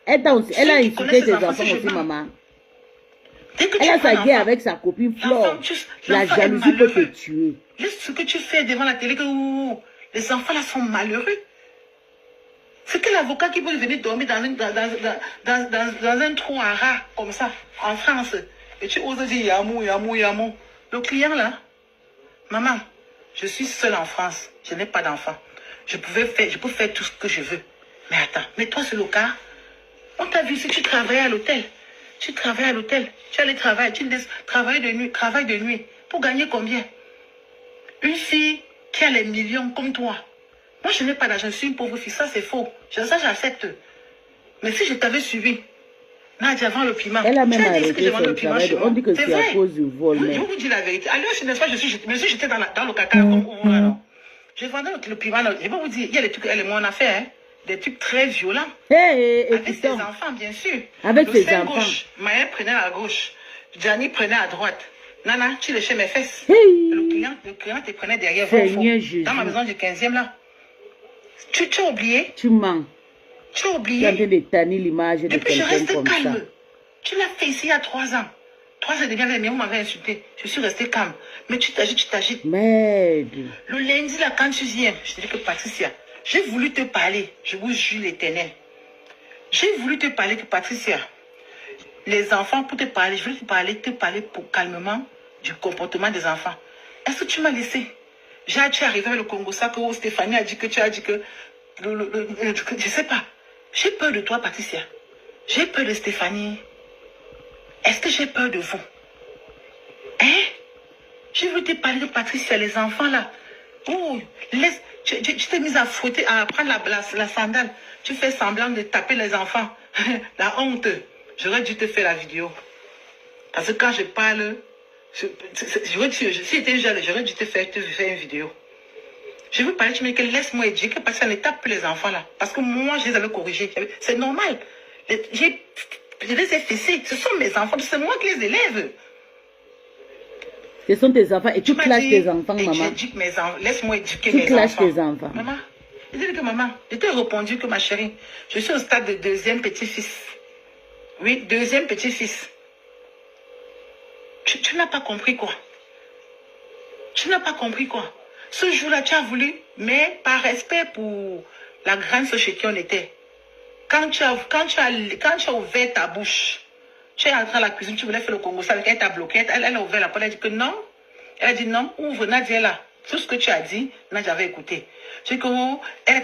Elle a insulté ses enfants aussi, maman. Elle a sa guerre avec sa copine Flore. La jalousie peut te tuer. Juste ce que tu fais devant la télé, que les enfants là sont malheureux. C'est que l'avocat qui peut venir dormir dans un trou à rat, comme ça, en France. Et tu oses dire Yamou. Le client là, maman, je suis seule en France. Je n'ai pas d'enfant. Je peux faire tout ce que je veux. Mais attends, mais toi c'est le cas. On t'a vu si tu travaillais à l'hôtel. Tu travailles à l'hôtel. Tu allais travailler. Tu travailles de nuit. Pour gagner combien? Une fille qui a les millions comme toi. Moi, je n'ai pas d'argent, je suis une pauvre fille, ça c'est faux. Ça, j'accepte. Mais si je t'avais suivi, Nadia, avant le piment, elle a même arrêté son travail. On dit que c'est à cause du vol. Je vous dis la vérité. Alors, n'est-ce pas, j'étais dans le caca comme vous, là, non? Je vendais le piment, là. Je vais vous dire, il y a des trucs, elle et moi, on a fait, hein, des trucs très violents. Avec ses enfants, bien sûr. Avec ses enfants. Gauche, Maya prenait à gauche, Gianni prenait à droite. Nana, tu léchais mes fesses. Hey. Le client te prenait derrière. Dans ma maison du 15e, là. Tu as oublié? Tu mens. Tu as oublié? Tu as en train de tanner l'image de quelqu'un comme ça. Calme. Tu l'as fait ici il y a 3 ans. 3 ans dernière, vous m'avez insulté. Je suis restée calme. Mais tu t'agites. Merde. Le lundi, là, quand tu viens, je te dis que Patricia, j'ai voulu te parler. Je vous jure l'Éternel. J'ai voulu te parler que Patricia, les enfants, pour te parler, je voulais te parler pour calmement du comportement des enfants. Est-ce que tu m'as laissé? Tu es arrivé avec le Congo, ça que Stéphanie a dit que tu as dit que... je sais pas. J'ai peur de toi, Patricia. J'ai peur de Stéphanie. Est-ce que j'ai peur de vous? Hein? J'ai voulu te parler de Patricia, les enfants là. Oh, tu t'es mise à fouetter, à prendre la sandale. Tu fais semblant de taper les enfants. La honte. J'aurais dû te faire la vidéo. Parce que quand je parle... si j'étais jeune, j'aurais dû te faire une vidéo. Je veux parler, tu me dis que laisse-moi éduquer parce que ça ne tape plus les enfants là. Parce que moi, je les avais corrigés. C'est normal. Je les ai fessés. Ce sont mes enfants. C'est moi qui les élève. Ce sont tes enfants et tu clashes tes enfants, maman. Laisse-moi éduquer mes enfants. Tu clashes tes enfants. Maman, je dis que maman, je t'ai répondu que ma chérie, je suis au stade de 2e petit-fils. Oui, 2e petit-fils. Tu n'as pas compris quoi? Tu n'as pas compris quoi? Ce jour-là, tu as voulu, mais par respect pour la grande soeur chez qui on était. Quand tu as ouvert ta bouche, tu es entré à la cuisine, tu voulais faire le Congo, ça, elle t'a bloqué, elle a ouvert la porte, elle a dit que non. Elle a dit non, ouvre, Nadia est là. Tout ce que tu as dit, Nadia avait écouté. Je dis que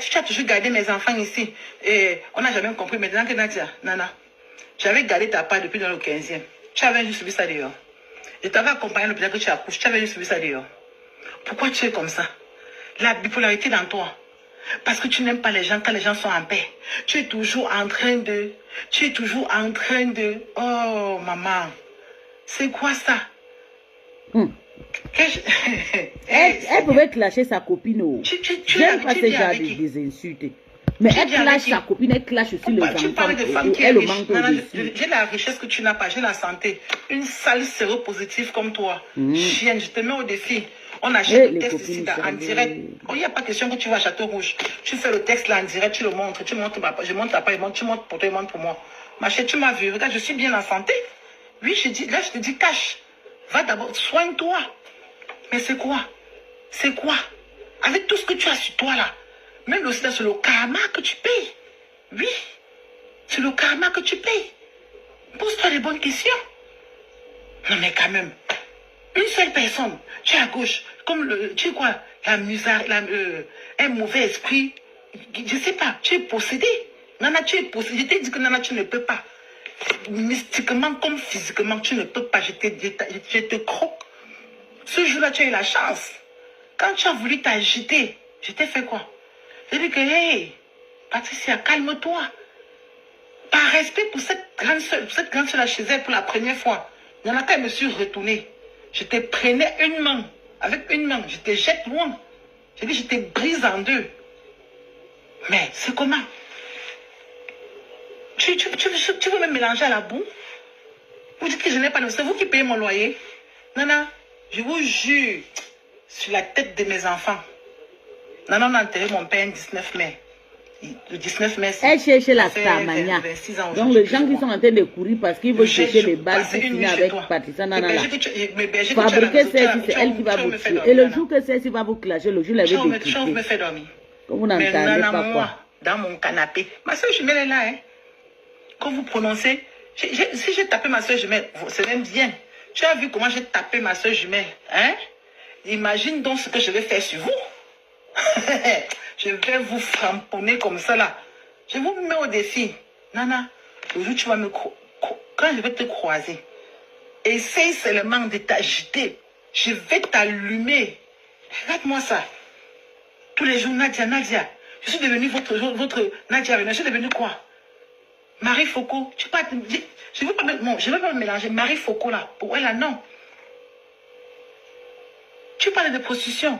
tu as toujours gardé mes enfants ici. Et on n'a jamais compris maintenant que Nadia, Nana, j'avais gardé ta part depuis dans le 15e. Tu avais juste subi ça dehors. Je t'avais accompagné à l'hôpital que tu accouches, tu avais juste subi ça dehors. Pourquoi tu es comme ça? La bipolarité dans toi. Parce que tu n'aimes pas les gens quand les gens sont en paix. Tu es toujours en train de... Oh, maman. C'est quoi ça? Elle pouvait clasher sa copine. Tu J'aime pas ce genre des insultes. Mais elle clash sa copine, elle clash aussi les enfants. Tu parles de femmes qui est riche. J'ai la richesse que tu n'as pas, j'ai la santé. Une sale séropositive comme toi. Chienne, je te mets au défi. On achète le texte ici en direct. Il n'y a pas question que tu vas à Château Rouge. Tu fais le texte là en direct, tu le montres. Tu montres, je montre ta part, tu montres pour toi, je montre pour moi. Ma chérie, tu m'as vu. Regarde, je suis bien en santé. Oui, là, je te dis, cache. Va d'abord, soigne-toi. Mais c'est quoi? C'est quoi? Avec tout ce que tu as sur toi là, même aussi là, c'est le karma que tu payes. Oui, c'est le karma que tu payes. Pose-toi les bonnes questions. Non mais quand même, une seule personne, tu es à gauche, comme tu es quoi, un mauvais esprit, je sais pas, tu es possédé. Nana, tu es possédé. Je t'ai dit que Nana, tu ne peux pas. Mystiquement comme physiquement, tu ne peux pas. Je te croque. Ce jour-là, tu as eu la chance. Quand tu as voulu t'agiter, je t'ai fait quoi? J'ai dit que, hey, Patricia, calme-toi. Par respect pour cette grande soeur là chez elle pour la première fois, il y en a quand elle me suis retournée. Je te prenais une main, avec une main, je te jette loin. J'ai dit, je te brise en deux. Mais c'est comment? Tu veux me mélanger à la boue? Vous dites que je n'ai pas de... C'est vous qui payez mon loyer? Nana, je vous jure, sur la tête de mes enfants. Nana, on a enterré mon père le 19 mai. Le 19 mai, elle cherche la Starmania. Donc les gens qui sont en train de courir parce qu'ils veulent chercher les balles pour finir avec Patricia Nana là. Fabriquer celle-ci, c'est elle qui va vous tuer. Et le jour que celle-ci va vous clasher, le jour où elle va vous découper. Comme vous n'entendez pas quoi. Dans mon canapé. Ma soeur jumelle est là, hein. Quand vous prononcez, si j'ai tapé ma soeur jumelle, c'est même bien. Tu as vu comment j'ai tapé ma soeur jumelle, hein? Imagine donc ce que je vais faire sur vous. Je vais vous framponner comme ça là. Je vous mets au défi. Nana, le jour où tu vas me... Quand je vais te croiser, essaye seulement de t'agiter. Je vais t'allumer. Regarde-moi ça. Tous les jours, Nadia, Nadia. Je suis devenue votre Nadia. Je suis devenue quoi? Marie Foucault. Je ne veux pas me mélanger. Marie Foucault là. Pour elle là, non. Tu parles de prostitution.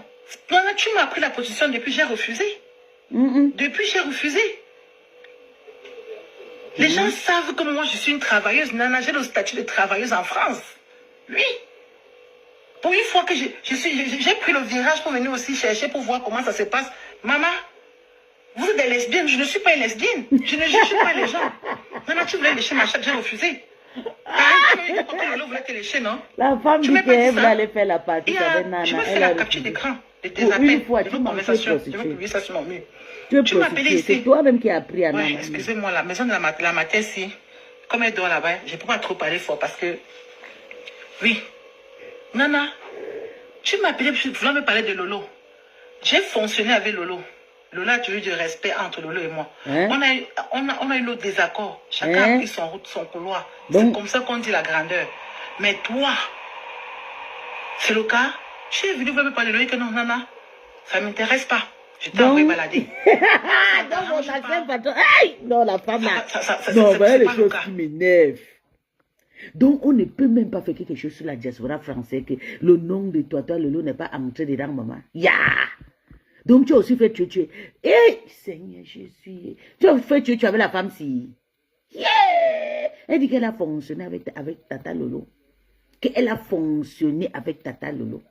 Non, tu m'as appris la prostitution depuis j'ai refusé. Depuis j'ai refusé. Les gens savent que moi je suis une travailleuse. Nana, j'ai le statut de travailleuse en France. Oui. Pour une fois que j'ai pris le virage pour venir aussi chercher pour voir comment ça se passe. Maman, vous êtes des lesbiennes. Je ne suis pas une lesbienne. Je ne juge pas les gens. Nana, tu voulais lécher ma chatte, j'ai refusé. Lolo voulait te lécher, non? La femme dit qu'elle voulait aller faire la partie avec Nana. Je vais faire la capture d'écran. Tes appels, de vos conversations. Je vais publier ça sur mon mur. Tu m'as appelé ici. C'est toi-même qui as appris à Nana. Oui, excusez-moi, la maison de la matin ici, comme elle dort là-bas, je ne peux pas trop parler fort parce que... Oui. Nana, tu m'as appelé pour vouloir me parler de Lolo. J'ai fonctionné avec Lolo. Lolo a toujours eu du respect entre Lolo et moi. Hein? On a eu nos désaccords. Chacun a pris son route, son couloir. C'est comme ça qu'on dit la grandeur. Mais toi, c'est le cas. Tu es venu me parler de Lolo que non, Nana, ça ne m'intéresse pas. Je t'ai envoyé balader. Non, la femme là. Non, voilà les choses qui m'énervent. Donc, on ne peut même pas faire quelque chose sur la diaspora française que le nom de toi, Lolo n'est pas entré dedans, maman. Ya! Donc, tu as aussi fait tuer. Eh, Seigneur Jésus. Tu as fait tuer avec la femme si. Yeah! Elle dit qu'elle a fonctionné avec Tata Lolo. Qu'elle a fonctionné avec Tata Lolo.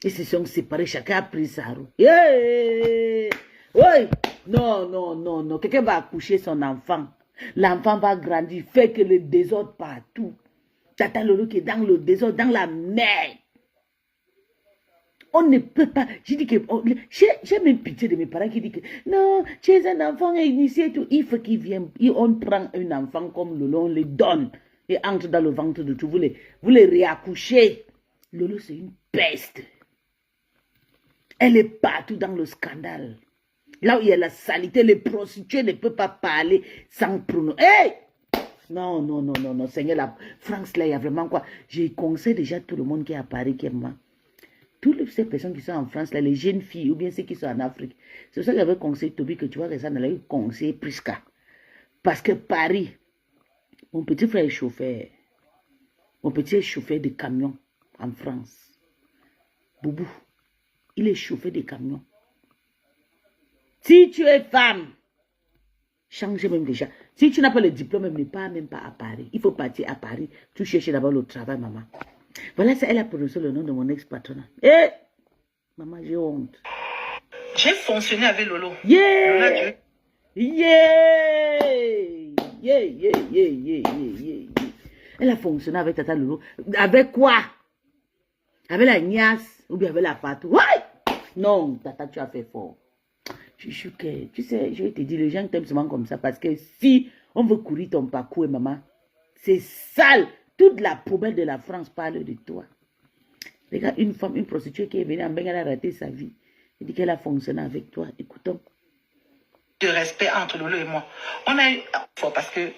Ils se sont séparés, chacun a pris sa roue. Yeah! Oui! Non, non, non, non. Quelqu'un va accoucher son enfant. L'enfant va grandir, fait que le désordre partout. Tata Lolo qui est dans le désordre, dans la mer. On ne peut pas. J'ai dit que. J'ai même pitié de mes parents qui disent que non, tu es un enfant initié et tout. Il faut qu'il vienne. On prend un enfant comme Lolo, on le donne et entre dans le ventre de tout. Vous les réaccouchez. Lolo, c'est une peste. Elle est partout dans le scandale. Là où il y a la saleté, les prostituées ne peuvent pas parler sans prononcer. Hey! Non, non, non, non, non, Seigneur, la France, là, il y a vraiment quoi. Je conseille déjà tout le monde qui est à Paris, qui est moi. Toutes ces personnes qui sont en France, là, les jeunes filles, ou bien ceux qui sont en Afrique. C'est pour ça que j'avais conseillé Toby que tu vas rester dans la conseiller Prisca. Parce que Paris, mon petit frère est chauffeur. Mon petit est chauffeur de camion en France. Boubou, il est chauffeur de camion. Si tu es femme, change même déjà. Si tu n'as pas le diplôme, ne pars même pas à Paris. Il faut partir à Paris. Tu cherches d'abord le travail, maman. Voilà, ça, elle a prononcé le nom de mon ex-patronat. Eh, maman, j'ai honte. J'ai fonctionné avec Lolo. Yeah! Lola, Yeah! Yeah, yeah, yeah, yeah, yeah. Elle a fonctionné avec Tata Lolo. Avec quoi? Avec la niasse ou bien avec la patou? Ouais! Non, Tata, tu as fait fort. Tu sais, je vais te dire, les gens t'aiment souvent comme ça parce que si on veut courir ton parcours, maman, c'est sale. Toute la poubelle de la France parle de toi. Regarde, une femme, une prostituée qui est venue en Bengale, elle a raté sa vie. Elle dit qu'elle a fonctionné avec toi. Écoutons. de respect entre Lolo et moi. On a eu... Parce que...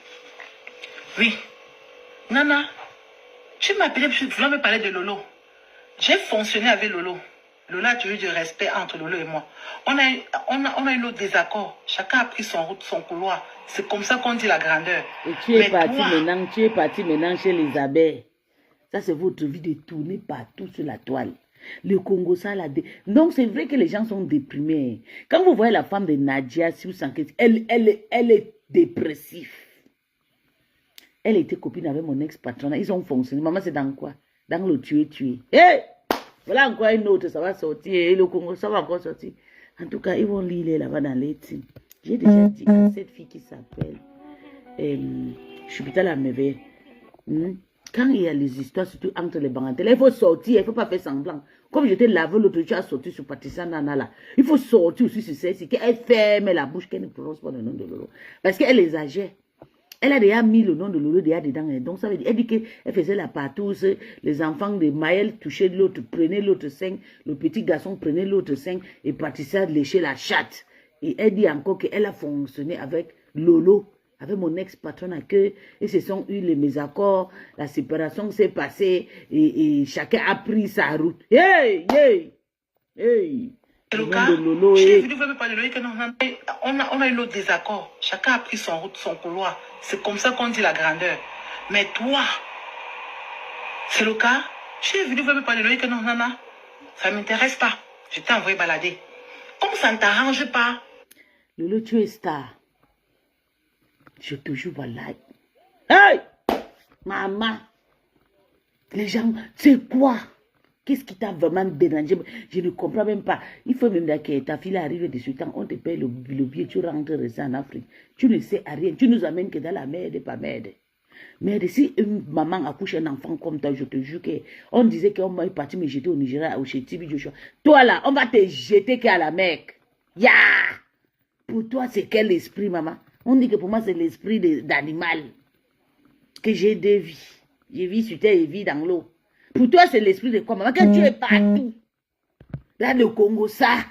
Oui. Nana, tu m'as appelé, je voulais me parler de Lolo. J'ai fonctionné avec Lolo. Lola a toujours eu du respect entre Lolo et moi. On a eu nos désaccords. Chacun a pris son route, son couloir. C'est comme ça qu'on dit la grandeur. Et tu es parti maintenant chez les abeilles. Ça, c'est votre vie de tourner partout sur la toile. Le Congo, ça, donc, c'est vrai que les gens sont déprimés. Quand vous voyez la femme de Nadia, si vous sentez, elle est dépressive. Elle était copine avec mon ex-patron. Ils ont fonctionné. Maman, c'est dans quoi? Dans le tuer. Hey! Voilà encore une autre, ça va sortir. Et le Congo, ça va encore sortir. En tout cas, ils vont lire là-bas dans les teams. J'ai déjà dit à cette fille qui s'appelle Chupita la Merveille. Quand il y a les histoires, surtout entre les banques, il faut sortir, il ne faut pas faire semblant. Comme j'étais lavé l'autre, tu as sorti sur Patricia Nana là. Il faut sortir aussi sur celle-ci, qu'elle ferme la bouche, qu'elle ne prononce pas le nom de Lolo. Parce qu'elle exagère. Elle a déjà mis le nom de Lolo déjà dedans. Donc ça veut dire, elle dit qu'elle faisait la partouze, les enfants de Maël touchaient l'autre, prenaient l'autre sein, le petit garçon prenait l'autre sein et Patricia léchait la chatte. Et elle dit encore qu'elle a fonctionné avec Lolo. Avec mon ex-patron à queue, et se sont eu les mésaccords, la séparation s'est passée, et chacun a pris sa route. Hey! C'est le cas. J'ai voulu me parler de Lolo, on a eu nos désaccords. Chacun a pris son route, son couloir. C'est comme ça qu'on dit la grandeur. Mais toi, c'est le cas. J'ai voulu me parler de Lolo, non, Nana, ça ne m'intéresse pas. Je t'ai envoyé balader. Comme ça ne t'arrange pas. Lolo, tu es star. Je te jure, voilà. Hey! Maman! Les gens, c'est quoi? Qu'est-ce qui t'a vraiment dérangé? Je ne comprends même pas. Il faut même que ta fille arrive de ce temps, on te paye le billet, tu rentres en Afrique. Tu ne sais à rien. Tu nous amènes que dans la merde, pas merde. Mais si une maman accouche un enfant comme toi, je te jure qu'on disait qu'on va partir me jeter au Nigeria ou chez Tibi Joshua. Toi là, on va te jeter qu'à la Mecque. Ya! Pour toi, c'est quel esprit, maman? On dit que pour moi, c'est l'esprit d'animal. Que j'ai deux vies. J'ai vie sur terre et vie dans l'eau. Pour toi, c'est l'esprit de quoi, maman? Que tu es partout. Dans le Congo, ça.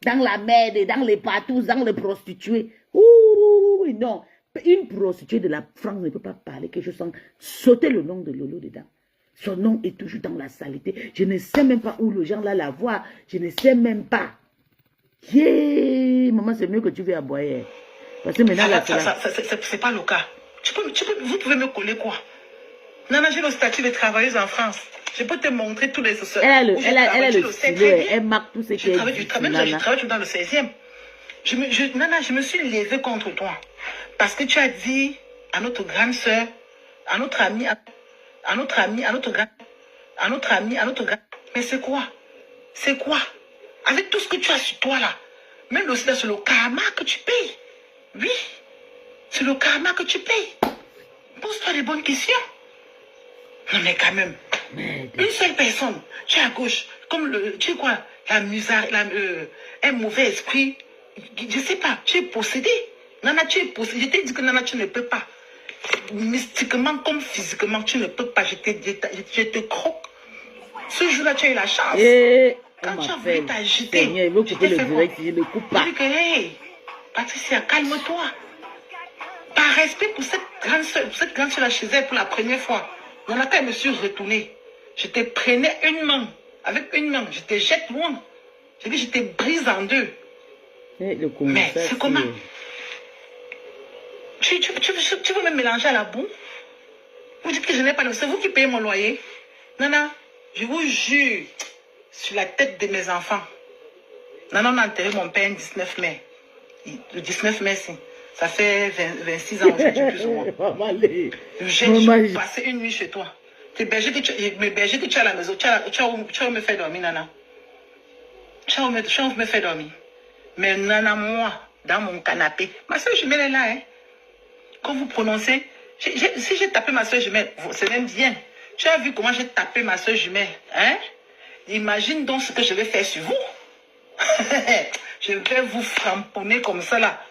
Dans la merde, dans les partous, dans les prostituées. Ouh, non. Une prostituée de la France ne peut pas parler que je sens sauter le nom de Lolo dedans. Son nom est toujours dans la saleté. Je ne sais même pas où les gens là la voient. Je ne sais même pas. Yeah, maman, c'est mieux que tu viennes à boire. Parce que maintenant, c'est pas le cas. Vous pouvez me coller quoi? Nana, j'ai le statut de travailleuse en France. Je peux te montrer tous les... Elle a le stylet, elle marque tout ce qu'elle dit. Je travaille dans le 16e. Nana, je me suis levée contre toi. Parce que tu as dit à notre grande soeur, à notre amie, à notre grande... Mais c'est quoi? C'est quoi? Avec tout ce que tu as sur toi là, même le c'est le karma que tu payes. Oui, c'est le karma que tu payes. Pose-toi des bonnes questions. Non mais quand même, une seule personne, tu es à gauche, comme tu sais quoi, un mauvais esprit, je sais pas, tu es possédé. Nana, tu es possédé. Je t'ai dit que Nana, tu ne peux pas. Mystiquement comme physiquement, tu ne peux pas. Je te croque. Ce jour-là, tu as eu la chance. Quand tu as voulu t'agiter, tu t'es fait quoi? Je me coupe pas. Je dis que, hey, Patricia, calme-toi. Par respect pour cette grande soeur, chez elle pour la première fois, dans laquelle je me suis retournée, je te prenais une main, avec une main, je te jette loin. Je dis, je te brise en deux. Mais c'est comment? Tu veux me mélanger à la boue? Vous dites que je n'ai pas le... C'est vous qui payez mon loyer? Nana, je vous jure, sur la tête de mes enfants. Nana, on a enterré mon père le 19 mai. Le 19 mai, ça fait 26 ans aujourd'hui, plus ou moins. J'ai passé une nuit chez toi. Mes bergers que tu as à la maison, tu as où me faire dormir, Nana? Tu as où me faire dormir? Mais Nana, moi, dans mon canapé, ma soeur jumelle est là, hein. Quand vous prononcez, si j'ai tapé ma soeur jumelle, c'est même bien. Tu as vu comment j'ai tapé ma soeur jumelle, hein? Imagine donc ce que je vais faire sur vous. Je vais vous framponner comme ça, là.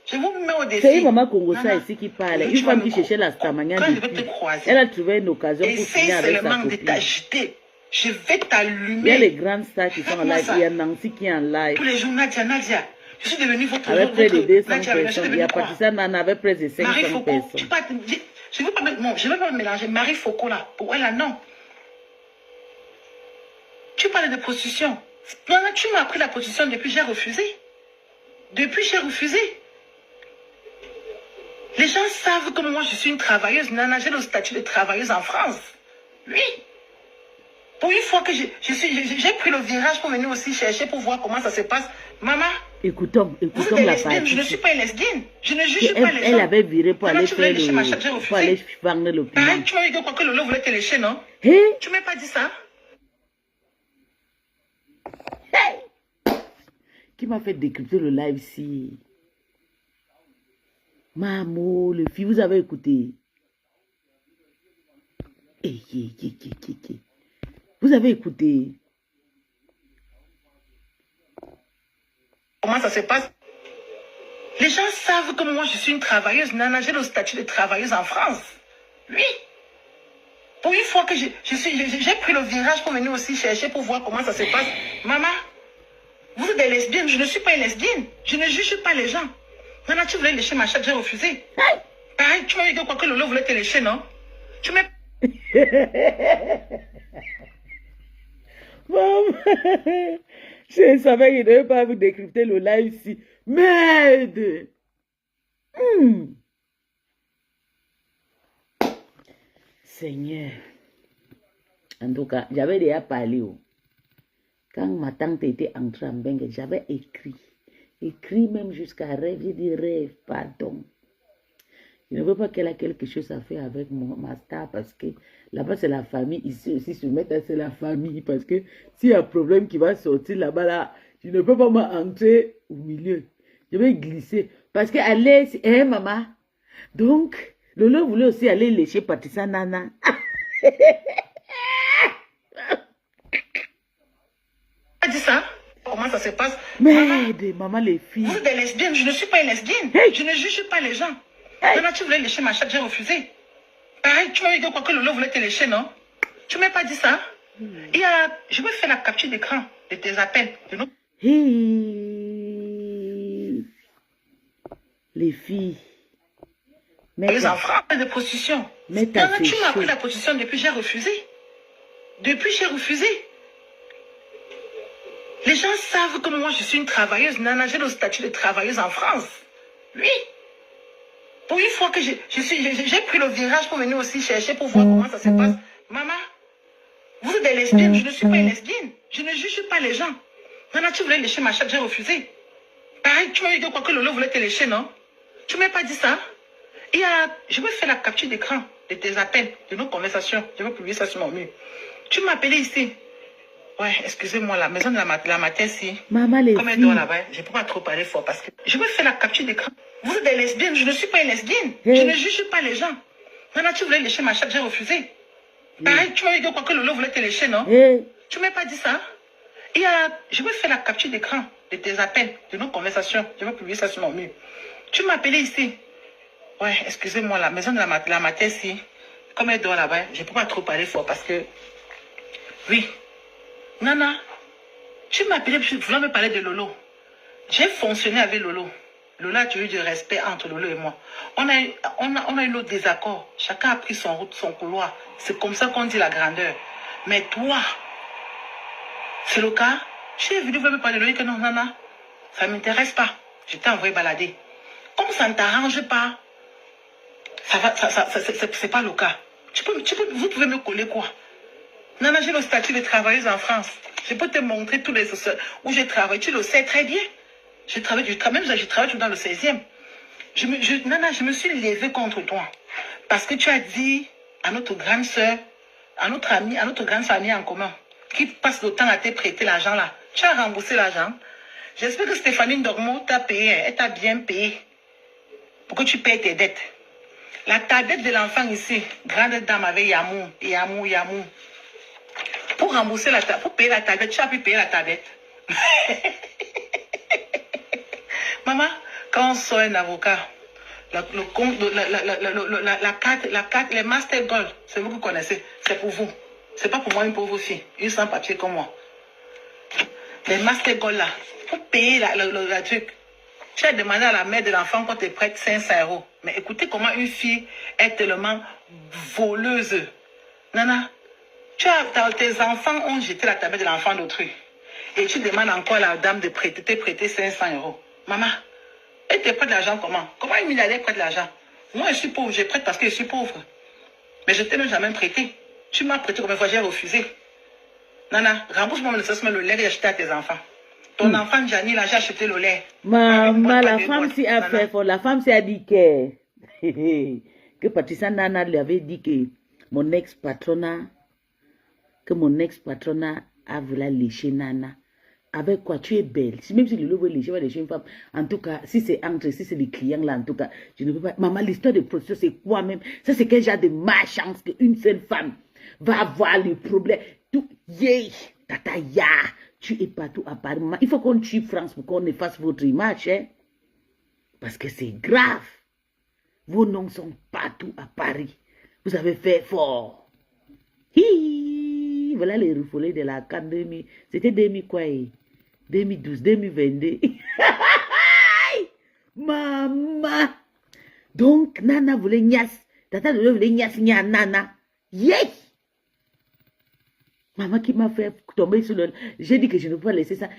Je vous mets au défi. C'est une maman congolaise ici qui parle. Une femme qui cherchait la stamania. Quand je vais te croiser, elle a trouvé une occasion pour finir avec sa copine. de t'agiter. Je vais t'allumer. Il y a les grandes stars qui sont en live. Il y a Nancy qui est en live. Tous les jours, Nadia. Je suis devenue votre... Avec près de 200 personnes. Il y a Patricia Nana avec près de 500 personnes. Je ne veux pas me mélanger. Marie Foucault, là. Pour elle, là, non. Tu parles de prostitution. Non, tu m'as appris la prostitution depuis j'ai refusé. Depuis j'ai refusé. Les gens savent que moi je suis une travailleuse. Nana, j'ai le statut de travailleuse en France. Oui. Pour une fois que j'ai pris le virage pour venir aussi chercher pour voir comment ça se passe. Maman. Écoutons la partie. Je ne suis pas une lesbienne. Je ne juge pas les gens. Elle avait viré pour aller faire pour aller vendre le piment. Tu m'as dit que Lolo voulait te lécher, non? Hey. Tu m'as pas dit ça? Hey. Qui m'a fait décrypter le live ici? Maman, le fille, vous avez écouté? Vous avez écouté? Comment ça se passe? Les gens savent que moi je suis une travailleuse. Nana, j'ai le statut de travailleuse en France. Oui. Pour une fois que j'ai pris le virage pour venir aussi chercher pour voir comment ça se passe. Maman, vous êtes des lesbiennes. Je ne suis pas une lesbienne. Je ne juge pas les gens. Nana, tu voulais lécher ma chatte, j'ai refusé. Pareil, tu m'as dit que Lolo voulait te lécher, non? Tu m'as... Maman, je savais qu'il ne devait pas vous décrypter le live ici. Merde! Seigneur. En tout cas, j'avais déjà parlé. Quand ma tante était entrée en Bengue, j'avais écrit. Écrit même jusqu'à rêve. J'ai dit rêve, pardon. Je ne veux pas qu'elle ait quelque chose à faire avec ma star parce que là-bas c'est la famille. Ici aussi, se mettre c'est la famille. Parce que s'il y a un problème qui va sortir là-bas, là, je ne peux pas m'entrer au milieu. Je vais glisser. Parce qu'elle est... Hein, maman? Donc, Lolo voulait aussi aller lécher Patricia Nana. Tu dit ça? Comment ça se passe? Merde, maman, les filles. Vous êtes des lesbiennes. Je ne suis pas une lesbienne. Hey. Je ne juge pas les gens. Hey. Nana, tu voulais lécher ma chatte, j'ai refusé. Pareil, tu m'as dit que Lolo voulait te lécher, non? Tu m'as pas dit ça? Je vais faire la capture d'écran de tes appels. Les filles. Les enfants de prostitution. Nana, tu m'as appris la prostitution depuis j'ai refusé. Depuis j'ai refusé. Les gens savent que moi je suis une travailleuse. Nana, j'ai le statut de travailleuse en France. Oui. Pour une fois que j'ai pris le virage pour venir aussi chercher pour voir comment ça se passe. Maman, vous êtes des lesbiennes. Je ne suis pas une lesbienne. Je ne juge pas les gens. Nana, tu voulais lécher ma chatte, j'ai refusé. Pareil, tu m'as dit que Lolo voulait te lécher, non? Tu m'as pas dit ça? Je vais faire la capture d'écran de tes appels, de nos conversations. Je vais publier ça sur mon mur. Tu m'as appelé ici. Ouais, excusez-moi, la maison de la matin ici. Maman, les comme elle doit là-bas, je ne peux pas trop parler fort parce que je vais faire la capture d'écran. Vous êtes des lesbiennes, je ne suis pas une lesbienne. Je ne juge pas les gens. Nana, tu voulais lécher ma chatte, j'ai refusé. Pareil, tu m'as dit que Lolo voulait te lécher, non? Tu m'as pas dit ça? Je vais faire la capture d'écran de tes appels, de nos conversations. Je vais publier ça sur mon mur. Tu m'as appelé ici. Ouais, excusez-moi, la maison de la matin ici. Comme elle doit là-bas, je ne peux pas trop parler fort parce que... Oui. Nana, tu m'as appelé, je voulais me parler de Lolo. J'ai fonctionné avec Lolo. Lolo a eu du respect entre Lolo et moi. On a eu nos désaccords. Chacun a pris son route, son couloir. C'est comme ça qu'on dit la grandeur. Mais toi, c'est le cas. Tu es venu me parler de Lolo que non, Nana, ça ne m'intéresse pas. Je t'ai envoyé balader. Comme ça ne t'arrange pas, c'est pas le cas. Vous pouvez me coller quoi? Nana, j'ai le statut de travailleuse en France. Je peux te montrer tous les où je travaille. Tu le sais très bien. Je travaille toujours dans le 16e. Nana, je me suis levée contre toi. Parce que tu as dit à notre grande soeur, à notre amie, à notre grande famille en commun, qui passe le temps à te prêter l'argent là. Tu as remboursé l'argent. J'espère que Stéphanie Dormo t'a payé. Elle t'a bien payé. Pour que tu payes tes dettes. La tablette de l'enfant ici, grande dame avec Yamou. Pour rembourser pour payer la tablette, tu as pu payer la tablette. Maman, quand on sort un avocat, la carte, les Master Gold, c'est vous qui connaissez, c'est pour vous. C'est pas pour moi, une pauvre fille, une sans papier comme moi. Les Master Gold là, pour payer la truc, tu as demandé à la mère de l'enfant qu'on te prête 500 €. Mais écoutez comment une fille est tellement voleuse. Nana, tes enfants ont jeté la tablette de l'enfant d'autrui. Et tu demandes encore à la dame de te prêter 500 €. Maman, elle te prête l'argent comment? Comment une milliardaire prête l'argent? Moi, je suis pauvre, je prête parce que je suis pauvre. Mais je ne t'ai même jamais prêté. Tu m'as prêté combien de fois, j'ai refusé. Nana, rembourse-moi le lait que j'ai acheté à tes enfants. Ton enfant, Gianni, là, j'ai acheté le lait. Maman, la femme s'y a fait fort. La femme s'y a dit que Patricia Nana lui avait dit que mon ex-patronat a voulu lécher Nana. Avec quoi? Tu es belle. Même si le veut lécher, va lécher une femme. En tout cas, si c'est les clients là, en tout cas, je ne peux pas. Maman, l'histoire de prostitution, c'est quoi même? Ça, c'est quel genre de malchance qu'une seule femme va avoir le problème. Tout, yeah, tata, ya. Tu es partout à Paris. Maman, il faut qu'on tue France pour qu'on efface votre image, hein? Parce que c'est grave. Vos noms sont partout à Paris. Vous avez fait fort. Hi, voilà les refoulés de la carte 2000. C'était 2000 quoi? 2012, 2022. Maman. Donc, Nana voulait nias. Tata voulait nias Nana. Yeah! Maman qui m'a fait tomber sur le... J'ai dit que je ne peux pas laisser ça.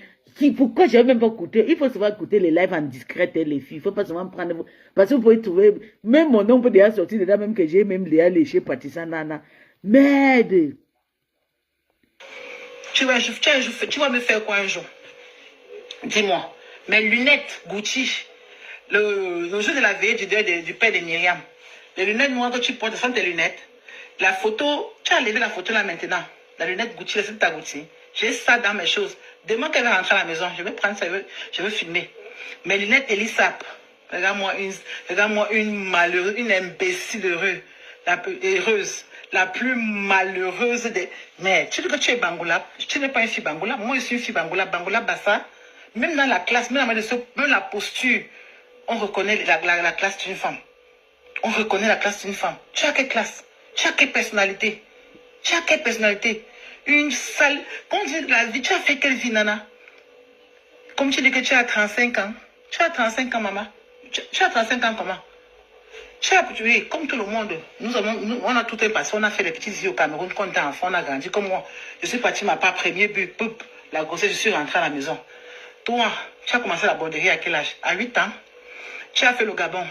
Pourquoi je ne vais même pas écouter? Il faut souvent écouter les lives en discret, les filles. Il ne faut pas souvent prendre... Parce que vous pouvez trouver... Même mon nom peut déjà sortir dedans, même que j'ai même déjà léché Patricia Nana. Merde! Tu vas me faire quoi un jour? Dis-moi. Mes lunettes Gucci, le jour de la veille du deuil du père de Myriam, les lunettes noires que tu portes, ce sont tes lunettes. La photo, tu as levé la photo là maintenant. La lunette Gucci, c'est ta Gucci. J'ai ça dans mes choses. Demain qu'elle va rentrer à la maison, je vais prendre ça, je vais filmer. Mes lunettes Elisap. Regarde-moi une malheureuse, une imbécile heureuse. La plus malheureuse des... Mais tu dis que tu es Bangoula. Tu n'es pas une fille Bangoula. Moi, je suis une fille Bangoula. Bangoula Bassa. Même dans la classe, même la posture, on reconnaît la classe d'une femme. On reconnaît la classe d'une femme. Tu as quelle classe? Tu as quelle personnalité? Tu as quelle personnalité? Une sale... Quand on dit la vie, tu as fait quelle vie, Nana? Comme tu dis que tu as 35 ans. Tu as 35 ans, maman. Tu as 35 ans comment? Tu as, oui, comme tout le monde. On a tout un passé. On a fait des petites vies au Cameroun. Quand on était enfant, on a grandi comme moi. Je suis partie, ma part premier but. Poup, la grossesse, je suis rentrée à la maison. Toi, tu as commencé la borderie à quel âge? À 8 ans. Tu as fait le Gabon.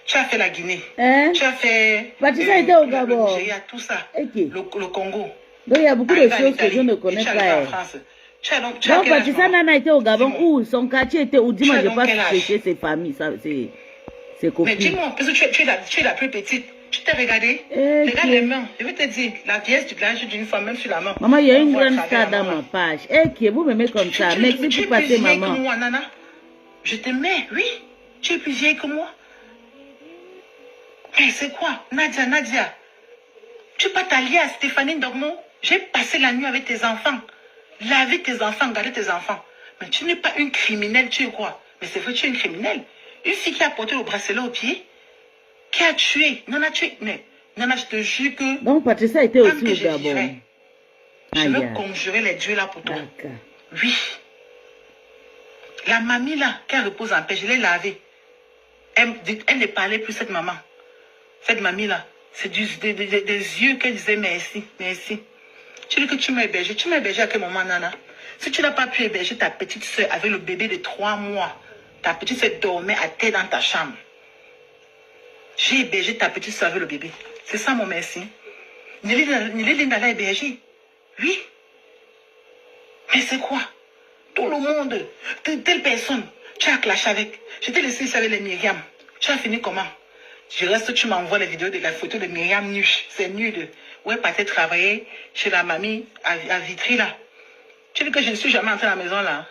Tu as fait la Guinée. Hein? Tu as fait... Patricia était au Gabon. Le Nigeria, tout ça. Okay. Le Congo. Donc il y a beaucoup de choses que je ne connais pas. Donc Patricia Nana était au Gabon où son quartier était où? Dis-moi, je passe chercher ses familles, ses copines. Mais dis-moi, parce que tu es la plus petite. Tu t'es regardé? Regarde les mains. Je vais te dire, la pièce du glage d'une femme, même sur la main. Maman, il y a une grande star dans ma page. Vous me mettez comme ça. Merci pour passer, maman. Que moi, Nana. Je te mets, oui. Tu es plus vieille que moi. Mais c'est quoi? Nadia. Tu peux t'allier à Stéphanie Dormo? J'ai passé la nuit avec tes enfants. Laver tes enfants, garder tes enfants. Mais tu n'es pas une criminelle, tu es quoi? Mais c'est vrai, tu es une criminelle. Une fille qui a porté le bracelet au pied, qui a tué. Nana, Nana, je te jure que... Donc, Patricia était aussi au Gabon. Je veux conjurer les dieux là pour toi. Oui. La mamie là, qui repose en paix, je l'ai lavée. Elle ne parlait plus, cette maman. Cette mamie là. C'est des yeux qu'elle disait merci, merci. Tu dis que tu m'as hébergé. Tu m'as hébergé à quel moment, Nana? Si tu n'as pas pu héberger ta petite soeur avec le bébé de 3 mois, ta petite soeur dormait à terre dans ta chambre. J'ai hébergé ta petite soeur avec le bébé. C'est ça mon merci. Néléline l'a hébergé. Oui. Mais c'est quoi? Tout le monde, telle personne, Tu as clashé avec. Je t'ai laissé ici avec les Myriam. Tu as fini comment? Je reste, tu m'envoies les vidéos de la photo de Myriam nue. C'est nul. Où elle partait travailler chez la mamie à Vitry là. Tu dis que je ne suis jamais entrée à la maison là.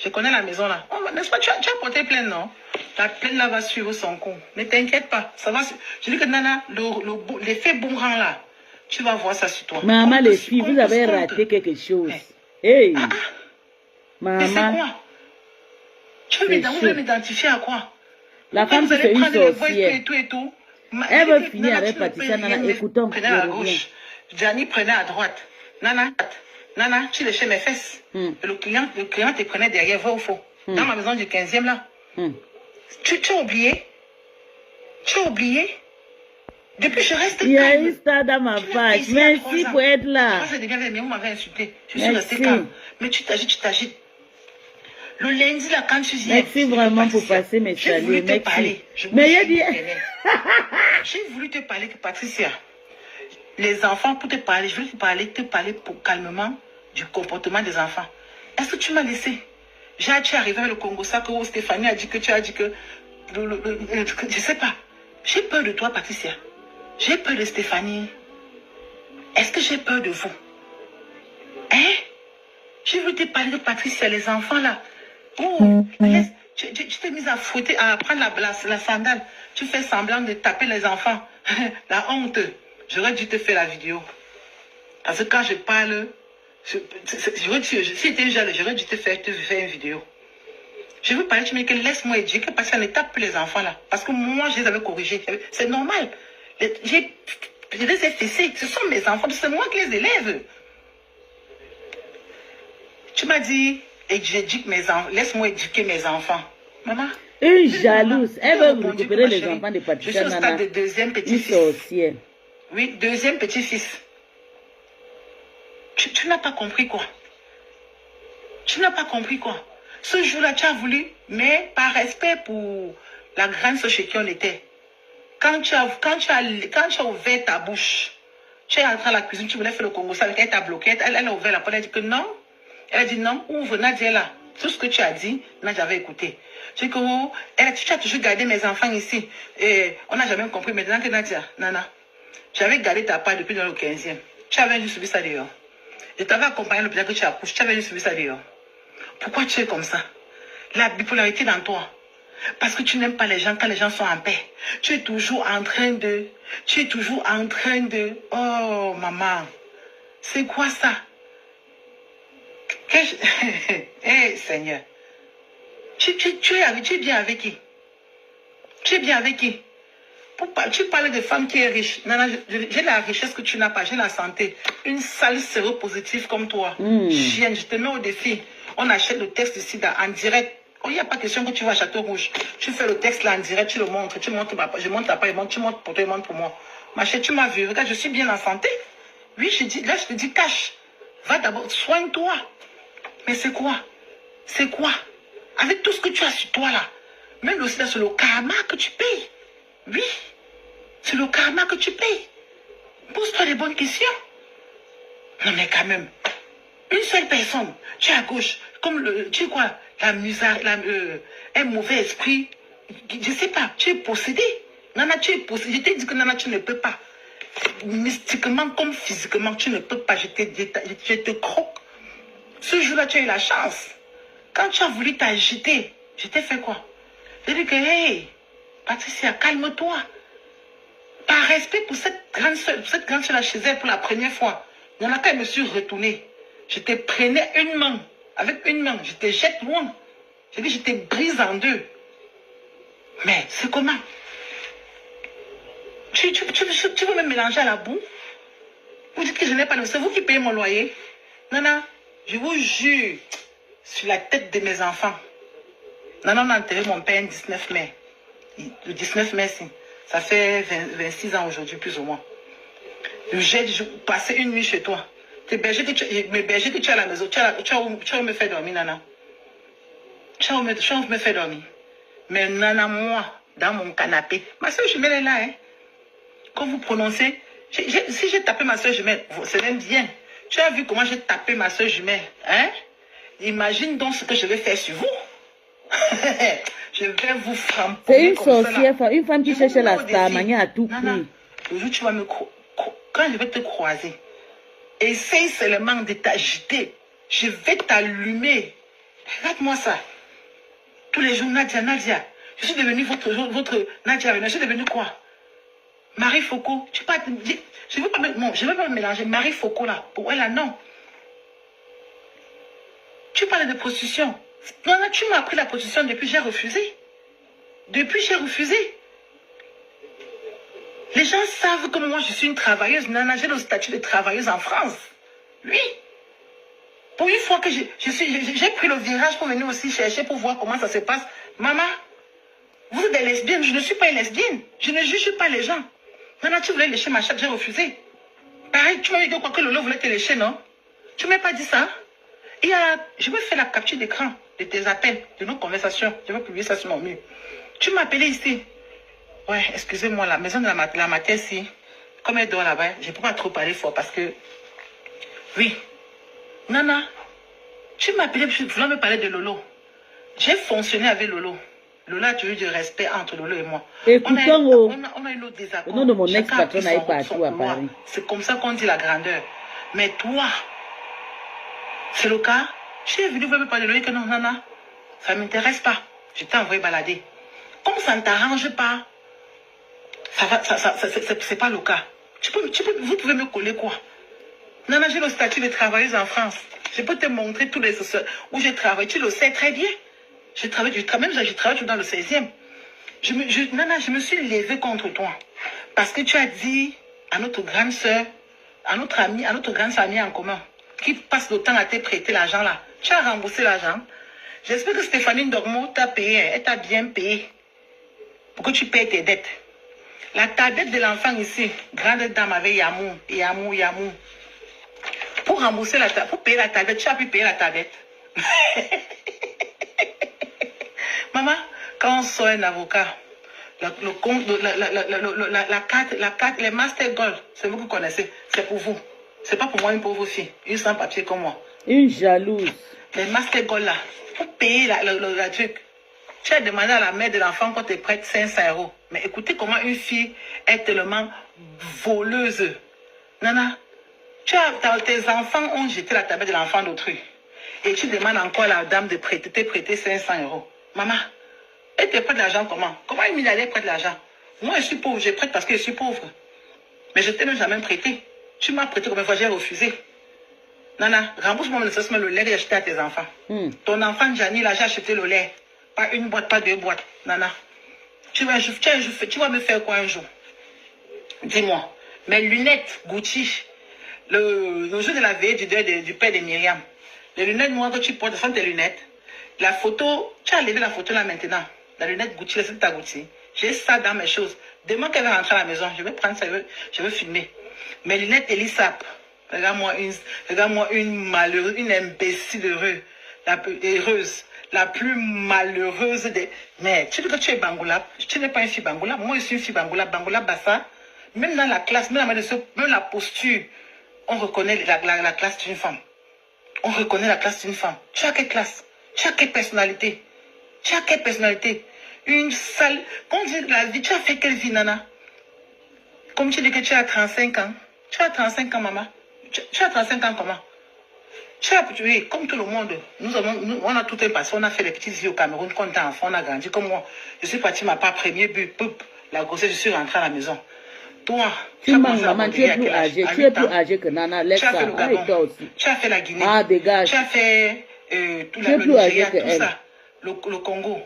Je connais la maison là. Oh, n'est-ce pas, tu as porté plainte, non? La plainte là va suivre son cours. Ne t'inquiète pas. Ça va. Je dis que Nana, l'effet boomerang là, tu vas voir ça sur toi. Maman, les filles, vous avez raté quelque chose. Hey! Maman. Mais c'est quoi? Tu veux m'identifier à quoi? La femme qui fait une sorcière. Et tout. Elle veut finir avec Patricia, Nana. Écoutons. Prenez à gauche. Gianni prenait à droite. Nana, tu léchais mes fesses. Le client te prenait derrière, vrai ou faux? Dans ma maison du 15e là. Tu as oublié? Tu as oublié? Depuis je reste calme. Il y a une star dans ma page. Merci pour être là. Moi, je deviens mais on m'avait insulté. Je suis restée calme. Mais tu t'agites. Le lundi, là, quand tu viens. Merci vraiment pour passer mes saluts. Merci. Mais il a dit. J'ai voulu te parler, Patricia. Les enfants, pour te parler, je veux te parler pour calmement du comportement des enfants. Est-ce que tu m'as laissé? Tu es arrivé avec le Congo, ça que Stéphanie a dit que tu as dit que. Je sais pas. J'ai peur de toi, Patricia. J'ai peur de Stéphanie. Est-ce que j'ai peur de vous? Hein? Je veux te parler de Patricia, les enfants là. Oh, tu t'es mise à fouetter, à prendre la sandale. Tu fais semblant de taper les enfants. La honte. J'aurais dû te faire la vidéo. Parce que quand je parle, si j'étais jeune, j'aurais dû te faire une vidéo. Je veux parler, tu me dis que laisse-moi éduquer parce qu'on ne tape plus les enfants là. Parce que moi, je les avais corrigés. C'est normal. Je les ai fessés. Ce sont mes enfants. C'est moi qui les élève. Tu m'as dit, j'éduque mes enfants. Laisse-moi éduquer mes enfants. Maman. Une jalouse. Elle veut vous récupérer les enfants de Patricia. Je suis au stade de deuxième petit-fils. Oui, deuxième petit-fils. Tu n'as pas compris quoi? Tu n'as pas compris quoi? Ce jour-là, tu as voulu, mais par respect pour la grande soeur chez qui on était. Quand tu as ouvert ta bouche, tu es entré à la cuisine, tu voulais faire le Congo, ça, elle t'a bloqué, elle a ouvert la porte, elle a dit que non. Elle a dit non, ouvre, Nadia est là. Tout ce que tu as dit, Nadia avait écouté. Je dis que oh, tu as toujours gardé mes enfants ici. Et on n'a jamais compris. Maintenant que Nadia, Nana, j'avais gardé ta part depuis dans le 15e. Tu avais juste subi ça dehors. Je t'avais accompagné à l'hôpital que tu accouches. Tu avais juste subi ça dehors. Pourquoi tu es comme ça? La bipolarité dans toi. Parce que tu n'aimes pas les gens quand les gens sont en paix. Tu es toujours en train de... Oh, maman. C'est quoi ça? Hey, Seigneur. Tu es bien avec qui? Tu es bien avec qui? Tu parles de femmes qui est riche. Nana, j'ai la richesse que tu n'as pas. J'ai la santé. Une sale séropositive comme toi. Chienne, je te mets au défi. On achète le texte ici en direct. Il n'y a pas question que tu vas à Château Rouge. Tu fais le texte là en direct, tu le montres. Tu montres, je montre ta part, tu montres pour toi, je montre pour moi. Ma chérie, tu m'as vu. Regarde, je suis bien en santé. Oui, je te dis, cache. Va d'abord, soigne-toi. Mais c'est quoi? C'est quoi? Avec tout ce que tu as sur toi là. Même aussi là, c'est le karma que tu payes. Oui. C'est le karma que tu payes. Pose-toi les bonnes questions. Non mais quand même. Une seule personne. Tu es à gauche. Comme tu sais quoi? Un mauvais esprit. Je sais pas. Tu es possédé. Nana, tu es possédé. Je t'ai dit que Nana, tu ne peux pas. Mystiquement comme physiquement, tu ne peux pas. Je te croque. Ce jour-là, tu as eu la chance. Quand tu as voulu t'agiter, je t'ai fait quoi? J'ai dit que, hey, Patricia, calme-toi. Par respect pour cette grande soeur là chez elle pour la première fois, dans laquelle je me suis retournée. Je te prenais une main. Avec une main, je te jette loin. J'ai dit, je te brise en deux. Mais c'est comment? Tu veux me mélanger à la boue? Vous dites que je n'ai pas de... C'est vous qui payez mon loyer? Nana, je vous jure, sur la tête de mes enfants. Nana, on a enterré mon père le 19 mai. Le 19 mai, ça fait 26 ans aujourd'hui, plus ou moins. J'ai passé une nuit chez toi. Mes bergers que tu as à la maison, tu as où me faire dormir, Nana? Tu as où me faire dormir? Mais Nana, moi, dans mon canapé, ma soeur jumelle est là, hein? Quand vous prononcez, si j'ai tapé ma soeur jumelle, c'est même bien. Tu as vu comment j'ai tapé ma soeur jumelle, hein? Imagine donc ce que je vais faire sur vous. Je vais vous frapper. C'est une sorcière, une femme qui cherche la starmania à tout prix. Le jour où tu vas me quand je vais te croiser, essaye seulement de t'agiter. Je vais t'allumer. Regarde-moi ça. Tous les jours, Nadia, Nadia. Je suis devenue votre Nadia. Je suis devenue quoi? Marie Foucault. Je ne veux pas me mélanger. Marie Foucault là. Pour elle là, non. Tu parles de prostitution. Non, tu m'as appris la prostitution depuis j'ai refusé. Depuis j'ai refusé. Les gens savent que moi je suis une travailleuse. Nana, j'ai le statut de travailleuse en France. Oui. Pour une fois que j'ai pris le virage pour venir aussi chercher pour voir comment ça se passe. Maman, vous êtes des lesbiennes. Je ne suis pas une lesbienne. Je ne juge pas les gens. Nana, tu voulais lécher ma chatte, j'ai refusé. Pareil, tu m'avais dit quoi que Lolo voulait te lécher, non? Tu ne m'as pas dit ça? Je vais faire la capture d'écran de tes appels, de nos conversations. Je vais publier ça sur mon mur. Tu m'as appelé ici. Ouais, excusez-moi, la maison de la matière ici, comme elle dort là-bas, je ne peux pas trop parler fort parce que... Oui. Nana, tu m'as appelé, je voulais me parler de Lolo. J'ai fonctionné avec Lolo. Lolo a toujours du respect entre Lolo et moi. Écoutons, on a eu notre désaccord. Le nom de mon ex-patron n'a pas partout à Paris. C'est comme ça qu'on dit la grandeur. Mais toi, c'est le cas. Tu es venu me parler de Lolo que non, Nana, ça ne m'intéresse pas. Je t'ai envoyé balader. Comme ça ne t'arrange pas, c'est pas le cas. Vous pouvez me coller quoi? Nana, j'ai le statut de travailleuse en France. Je peux te montrer tous les sociétés où je travaille. Tu le sais très bien. Je travaille dans le 16e. Nana, je me suis levée contre toi. Parce que tu as dit à notre grande soeur, à notre grande famille en commun, qui passe le temps à te prêter l'argent là. Tu as remboursé l'argent. J'espère que Stéphanie Dormo t'a payé. Elle t'a bien payé. Pour que tu payes tes dettes. La tablette de l'enfant ici, grande dame avec Yamou. Pour rembourser pour payer la tablette, tu as pu payer la tablette. Maman, quand on sort un avocat, la carte, les Master Gold, c'est vous qui connaissez, c'est pour vous. C'est pas pour moi, une pauvre fille, une sans papier comme moi. Une jalouse. Les Master Gold là, pour payer la truc. Tu as demandé à la mère de l'enfant qu'on te prête 500 €. Mais écoutez comment une fille est tellement voleuse. Nana, tes enfants ont jeté la tablette de l'enfant d'autrui. Et tu demandes encore à la dame de te prêter 500 €. Maman, elle te prête l'argent comment? Comment une milliardaire prête l'argent? Moi, je suis pauvre, je prête parce que je suis pauvre. Mais je ne t'ai même jamais prêté. Tu m'as prêté combien de fois, j'ai refusé. Nana, rembourse-moi le lait que j'ai acheté à tes enfants. Ton enfant, Gianni, là, j'ai acheté le lait. Pas une boîte, pas deux boîtes. Nana, tu vas me faire quoi un jour? Dis-moi. Mes lunettes Gucci, le jour de la veille du deuil du père de Myriam, les lunettes noires que tu portes, ce sont tes lunettes. La photo, tu as levé la photo là maintenant. La lunette Gucci, c'est ta Gucci. J'ai ça dans mes choses. Demain qu'elle va rentrer à la maison, je vais prendre ça, je vais filmer. Mes lunettes Elisap. Regarde-moi une malheureuse, une imbécile heureuse. La plus malheureuse des... Mais tu dis que tu es Bangoula. Tu n'es pas une fille Bangoula. Moi, je suis une fille Bangoula. Bangoula Bassa. Même dans la classe, même la posture, on reconnaît la classe d'une femme. On reconnaît la classe d'une femme. Tu as quelle classe? Tu as quelle personnalité? Tu as quelle personnalité? Une sale... Quand on dit la vie, tu as fait quelle vie, Nana? Comme tu dis que tu as 35 ans. Tu as 35 ans, maman. Tu as 35 ans comment? Oui, comme tout le monde, on a tout un passé, on a fait les petites vies au Cameroun, quand on était enfant, on a grandi comme moi. Je suis parti, ma part premier but, la grossesse, je suis rentrée à la maison. Toi, maman, tu es plus âgée que Nana, laisse ça. Toi aussi. Tu as fait la Guinée. Ah, dégage. Tu as fait tout le Nigeria, tout ça. Le Congo.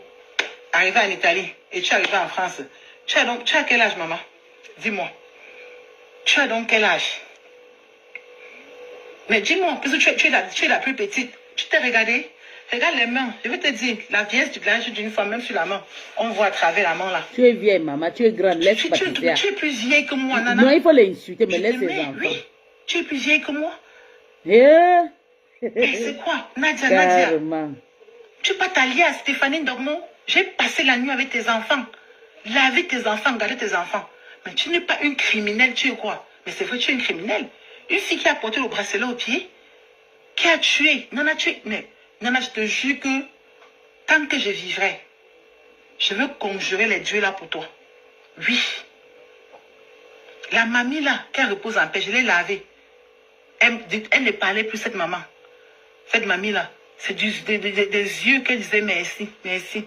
Arrivé en Italie et tu es arrivé en France. Tu as quel âge, maman? Dis-moi. Tu as donc quel âge? Mais dis-moi, parce que tu es la plus petite. Tu t'es regardé? Regarde les mains. Je vais te dire, la vieillesse du village d'une femme, même sur la main, on voit à travers la main là. Tu es vieille, maman. Tu es grande. Laisse tu es plus vieille que moi, Nana. Non, il faut les insulter, mais laisse les enfants. Oui, tu es plus vieille que moi. Mais c'est quoi? Nadia. Tu peux pas t'allier à Stéphanie Dormo? J'ai passé la nuit avec tes enfants. Laver tes enfants, garder tes enfants. Mais tu n'es pas une criminelle, tu es quoi? Mais c'est vrai, tu es une criminelle. Une fille qui a porté le bracelet au pied, qui a tué. Nana, mais Nana, je te jure que tant que je vivrai, je veux conjurer les dieux là pour toi. Oui. La mamie là, qui repose en paix, je l'ai lavée. Elle ne parlait plus, cette maman. Cette mamie là, c'est des yeux qu'elle disait merci, merci.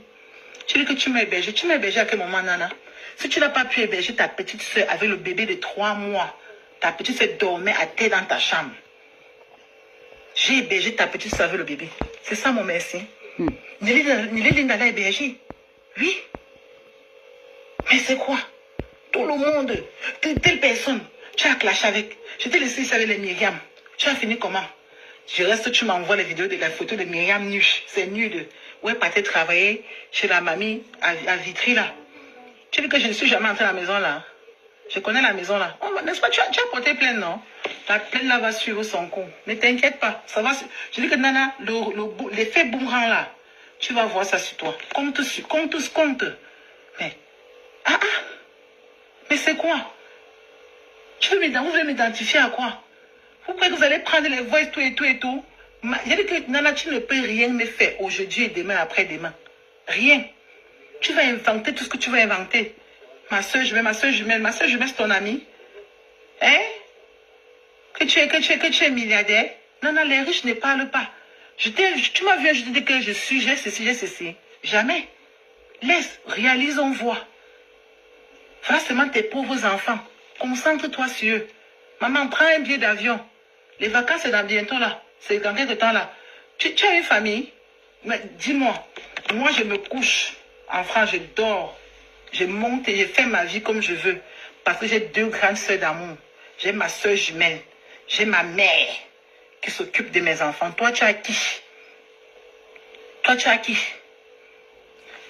Tu dis que tu m'as hébergé. Tu m'as hébergé à quel moment, Nana? Si tu n'as pas pu héberger ta petite soeur avec le bébé de 3 mois, ta petite soeur dormait à terre dans ta chambre. J'ai hébergé ta petite soeur avec le bébé. C'est ça mon merci. Linda l'a hébergé. Oui. Mais c'est quoi? Tout le monde, telle personne, tu as clashé avec. Je t'ai laissé ici avec les Myriam. Tu as fini comment? Je reste, tu m'envoies les vidéos de la photo de Myriam Nuche. C'est nul. Où elle partait travailler chez la mamie à Vitry là. Tu dis que je ne suis jamais entrée à la maison là. Je connais la maison là. Oh, n'est-ce pas, tu as porté plainte, non? La plainte là va suivre son cours. Ne t'inquiète pas. Ça va. Je dis que Nana, l'effet boomerang là, tu vas voir ça sur toi. Compte. Mais, mais c'est quoi? Vous voulez m'identifier à quoi? Vous croyez que vous allez prendre les voix tout et tout? J'ai dit que Nana, tu ne peux rien me faire aujourd'hui et demain, après-demain. Rien. Tu vas inventer tout ce que tu vas inventer. Ma soeur jumelle, c'est ton amie. Hein? Que tu es milliardaire? Non, les riches ne parlent pas. Tu m'as vu, je te dis que j'ai ceci. Jamais. Laisse, réalise, on voit. Voilà seulement tes pauvres enfants. Concentre-toi sur eux. Maman, prends un billet d'avion. Les vacances, c'est dans bientôt là. C'est dans quelques temps là. Tu as une famille? Mais dis-moi, moi je me couche en France, je dors. Je monte et je fais ma vie comme je veux. Parce que j'ai 2 grandes sœurs d'amour. J'ai ma soeur jumelle. J'ai ma mère qui s'occupe de mes enfants. Toi, tu as qui?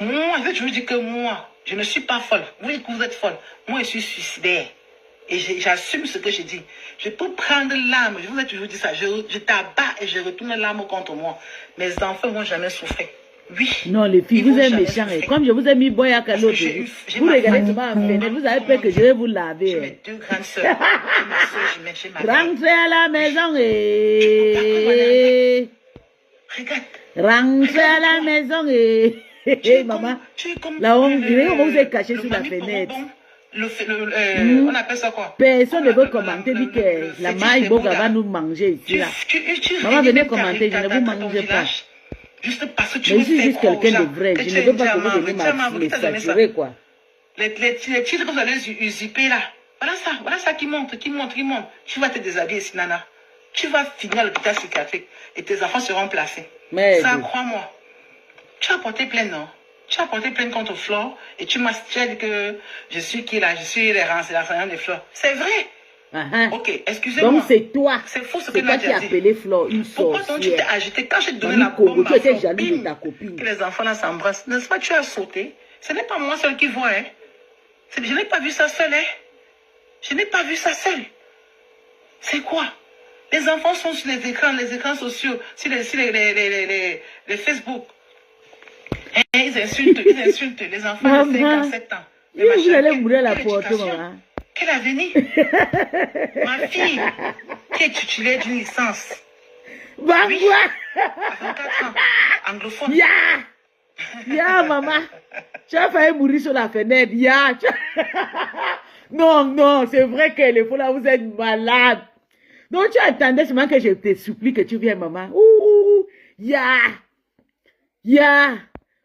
Moi, je vous dis que moi, je ne suis pas folle. Vous dites que vous êtes folle. Moi, je suis suicidaire. Et j'assume ce que j'ai dit. Je peux prendre l'arme. Je vous ai toujours dit ça. Je t'abats et je retourne l'arme contre moi. Mes enfants ne vont jamais souffrir. Oui. Non, les filles, vous êtes méchants. Comme je vous ai mis Boya Kalo, vous regardez souvent en fenêtre, vous avez peur que je vais vous laver. J'ai mes 2 grandes sœurs. J'ai ma rentrez à la maison et... Regarde. Rentrez à la maison et... Maman, là on dirait que vous êtes caché sous la fenêtre. On appelle ça quoi? Personne ne veut commenter, dit que la maille Boga va nous manger ici là. Maman, venez commenter, je ne vous mange pas. Juste parce que tu mais je suis juste quelqu'un de vrai, je ne veux pas que vous deveniez m'assurer quoi. Les titres que vous allez usurper là, voilà ça qui monte. Tu vas te déshabiller ici, Nana. Tu vas finir à l'hôpital psychiatrique et tes enfants seront placés. Mais ça, crois-moi. Tu as porté plainte, non? Tu as porté plainte contre Flore et tu m'as dit que je suis qui là? Je suis les renseignements de Flore. C'est vrai. Ok, excusez-moi. Donc c'est toi. C'est faux ce que toi qui as appelé Flore une sorcière. Pourquoi donc tu t'es agité quand je te donnais la bombe tu étais jaloux de ta copine. Que les enfants là s'embrassent. N'est-ce pas, tu as sauté? Ce n'est pas moi seul qui vois, hein. Je n'ai pas vu ça seul, hein. Je n'ai pas vu ça seul. C'est quoi? Les enfants sont sur les écrans sociaux, sur les Facebook. Et ils insultent les enfants de 5 ans, 7 ans. Mais vous allez mourir la porte, maman. Quel avenir? Ma fille, qui est titulaire d'une licence. Bangwa! Oui, à 24 ans, anglophone. Ya, maman. Tu as failli mourir sur la fenêtre. Ya. Non, c'est vrai que les faux là, vous êtes malade. Donc tu attendais seulement que je te supplie que tu viennes, maman. Ya.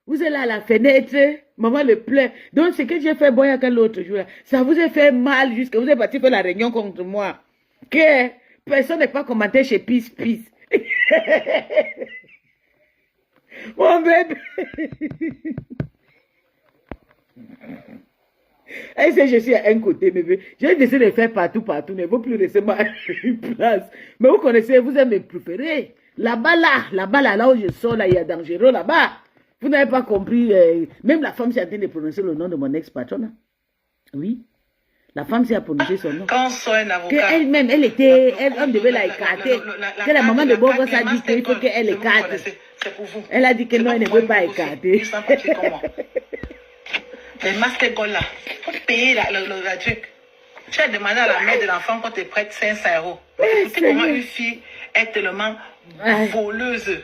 Vous êtes là à la fenêtre, maman le pleure. Donc, ce que j'ai fait boire l'autre jour, ça vous a fait mal jusqu'à vous êtes parti faire la réunion contre moi. Que personne n'est pas commenté chez Peace. Mon bébé. Et si je suis à un côté, bébé, j'ai décidé de faire partout, ne veut plus laisser ma place. Mais vous connaissez, vous êtes mes préférés. Là-bas, là où je sors, là, il y a dangereux là-bas. Vous n'avez pas compris, même la femme s'est en train de prononcer le nom de mon ex-patron. Oui, la femme s'est prononcé son nom. Quand on soit un avocat. Elle-même, on devait la écarter. Que la maman de Bobo a dit qu'il faut qu'elle écarte. Elle a dit que non, elle ne veut pas écarter. Les master gold là, il faut payer la truc. Tu as demandé à la mère de l'enfant qu'on te prête 500 €. Écoutez comment une fille est tellement voleuse.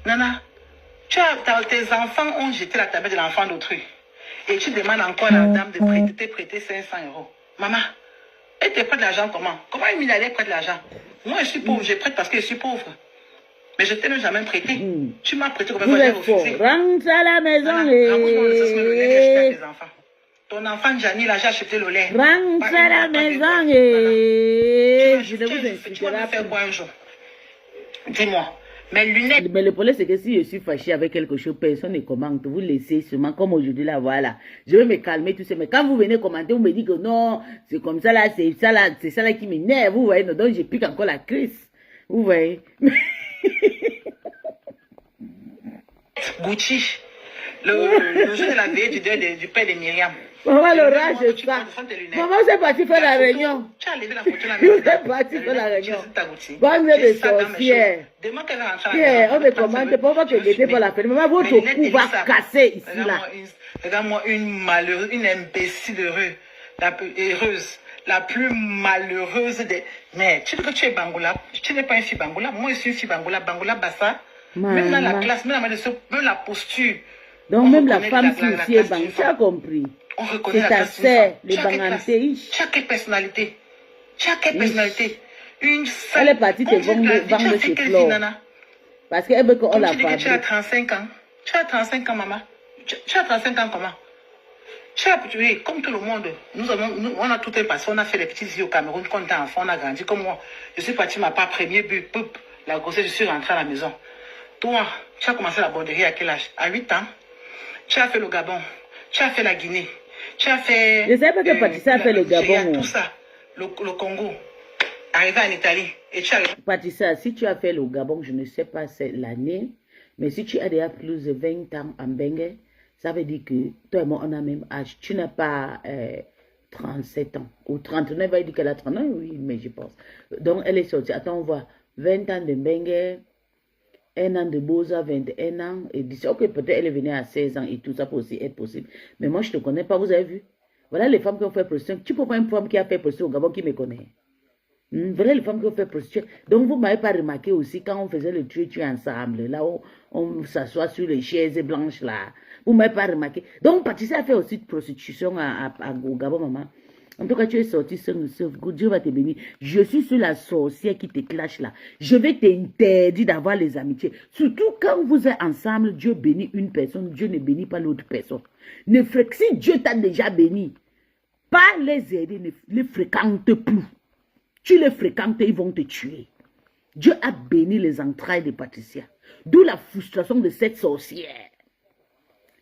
Nana. Tes enfants ont jeté la tablette de l'enfant d'autrui. Et tu demandes encore à la dame de te prêter 500 €. Maman, elle te prête l'argent comment? Comment une milliardaire prête l'argent? Moi, je suis pauvre, je prête parce que je suis pauvre. Mais je ne t'ai jamais prêté. Tu m'as prêté comme vous êtes fort. Rentre à la maison et... Ton enfant Gianni, là, j'ai acheté le lait. Rentre à la maison et... Je ne vous insulterai pas. Faire quoi un jour? Dis-moi. Mes lunettes. Mais le problème, c'est que si je suis fâchée avec quelque chose, personne ne commente. Vous laissez seulement, comme aujourd'hui, là, voilà. Je vais me calmer, tout ça. Mais quand vous venez commenter, vous me dites que non, c'est comme ça, là, c'est ça, là qui m'énerve. Vous voyez, donc je pique encore la crise. Vous voyez. Gucci. Le jour de la veille du père de Myriam. Maman, l'orage, je crois. Maman, c'est parti faire la réunion. Tu as levé la photo là. C'est parti faire la réunion. Bande de sorcières. On me commande, pourquoi que j'étais pas la peine. Maman, votre cou va casser ici, là. Regarde-moi une malheureuse, une imbécile heureuse. La plus malheureuse des... Mais tu dis que tu es Bangoula. Tu n'es pas une fille Bangoula. Moi, je suis une fille Bangoula. Bangoula Bassa. Même dans la classe, même la posture. Donc, même la femme qui aussi est Bangoula. Tu as compris. On reconnaît la classe. C'est ta sœur, les Bangantéiches. Tu as quelle personnalité? Tu as quelle personnalité? Une Elle est partie te vendre ses fleurs. Parce qu'elle veut qu'on la fabrique. Tu as 35 ans. Tu as 35 ans, maman. Tu as 35 ans comment? Tu as, comme tout le monde, on a tout un passé, on a fait les petits yeux au Cameroun, quand on était enfant, on a grandi comme moi. Je suis parti, ma part premier but, poup, la grossesse, je suis rentrée à la maison. Toi, tu as commencé la borderie à quel âge? À 8 ans. Tu as fait le Gabon, tu as fait la Guinée, tu as fait... Je ne sais pas que Patricia a fait le Gabon. Tout ça, le Congo, arrivé en Italie, et tu as... Patricia, si tu as fait le Gabon, je ne sais pas c'est l'année, mais si tu as déjà plus de 20 ans en Bengue, ça veut dire que toi et moi, on a le même âge. Tu n'as pas 37 ans. Ou 39, elle dit qu'elle a 39, oui, mais je pense. Donc, elle est sortie. Attends, on voit 20 ans de Bengue, 1 an de Boza, 21 ans. Et 17. Ok, peut-être elle est venue à 16 ans et tout ça peut aussi être possible. Mais moi, je ne te connais pas, vous avez vu. Voilà les femmes qui ont fait prostitution. Tu peux pas une femme qui a fait prostitution au Gabon qui me connaît. Voilà les femmes qui ont fait prostitution. Donc, vous ne m'avez pas remarqué aussi quand on faisait le tuer ensemble. Là où on s'assoit sur les chaises blanches là. Vous ne m'avez pas remarqué. Donc, Patricia a fait aussi de prostitution au Gabon, maman. En tout cas, tu es sorti seul, Dieu va te bénir. Je suis sur la sorcière qui te clash là. Je vais t'interdire d'avoir les amitiés. Surtout quand vous êtes ensemble, Dieu bénit une personne, Dieu ne bénit pas l'autre personne. Si Dieu t'a déjà béni, pas les aider, ne les fréquente plus. Tu les fréquentes, ils vont te tuer. Dieu a béni les entrailles de Patricia. D'où la frustration de cette sorcière.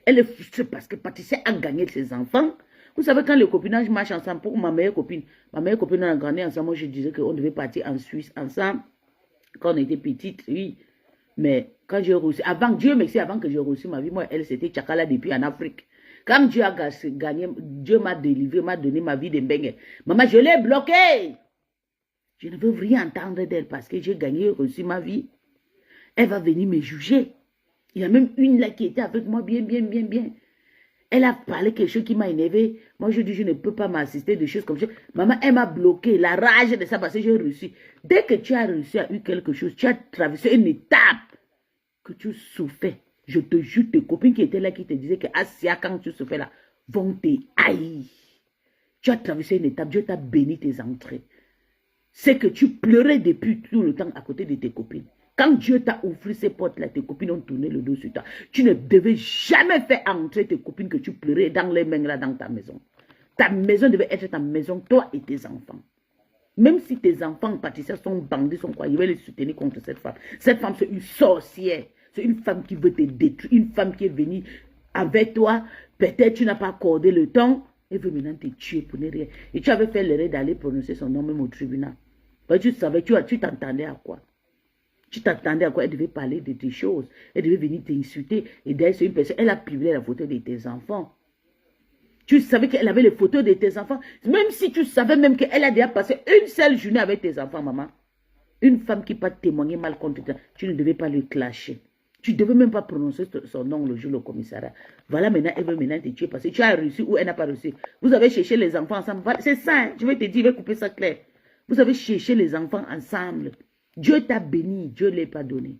Elle est frustrée parce que Patricia a gagné ses enfants. Vous savez, quand le copinage marche ensemble, pour ma meilleure copine, on a grandi ensemble. Moi, je disais qu'on devait partir en Suisse ensemble. Quand on était petite, oui. Mais quand j'ai reçu, avant que j'ai reçu ma vie, moi, elle, c'était Tchakala depuis en Afrique. Quand Dieu a gagné, Dieu m'a délivré, m'a donné ma vie de Mbengue. Maman, je l'ai bloquée. Je ne veux rien entendre d'elle parce que j'ai gagné, reçu ma vie. Elle va venir me juger. Il y a même une là qui était avec moi bien. Elle a parlé quelque chose qui m'a énervé. Moi, je dis, je ne peux pas m'assister de choses comme ça. Maman, elle m'a bloqué. La rage de ça parce que j'ai réussi. Dès que tu as réussi à eu quelque chose, tu as traversé une étape que tu souffrais. Je te jure, tes copines qui étaient là, qui te disaient que Asia, quand tu souffrais là, vont te haïr. Tu as traversé une étape. Dieu t'a béni tes entrées. C'est que tu pleurais depuis tout le temps à côté de tes copines. Quand Dieu t'a ouvert ces portes-là, tes copines ont tourné le dos sur toi. Tu ne devais jamais faire entrer tes copines que tu pleurais dans les mains là dans ta maison. Ta maison devait être ta maison, toi et tes enfants. Même si tes enfants, Patricia, sont bandits, sont quoi, ils veulent les soutenir contre cette femme. Cette femme, c'est une sorcière. C'est une femme qui veut te détruire. Une femme qui est venue avec toi. Peut-être tu n'as pas accordé le temps. Elle veut maintenant te tuer pour ne rien. Et tu avais fait l'erreur d'aller prononcer son nom même au tribunal. Parce que tu savais, tu t'entendais à quoi? Tu t'attendais à quoi? Elle devait parler de tes choses. Elle devait venir t'insulter. Et d'ailleurs, c'est une personne. Elle a publié la photo de tes enfants. Tu savais qu'elle avait les photos de tes enfants. Même si tu savais même qu'elle a déjà passé une seule journée avec tes enfants, maman. Une femme qui peut témoigner mal contre toi, tu ne devais pas le clasher. Tu ne devais même pas prononcer son nom le jour au commissariat. Voilà, maintenant, elle veut maintenant te tuer parce que tu as réussi ou elle n'a pas réussi. Vous avez cherché les enfants ensemble. Voilà, c'est ça, hein. Je vais te dire, je vais couper ça clair. Vous avez cherché les enfants ensemble. Dieu t'a béni, Dieu ne l'a pas donné.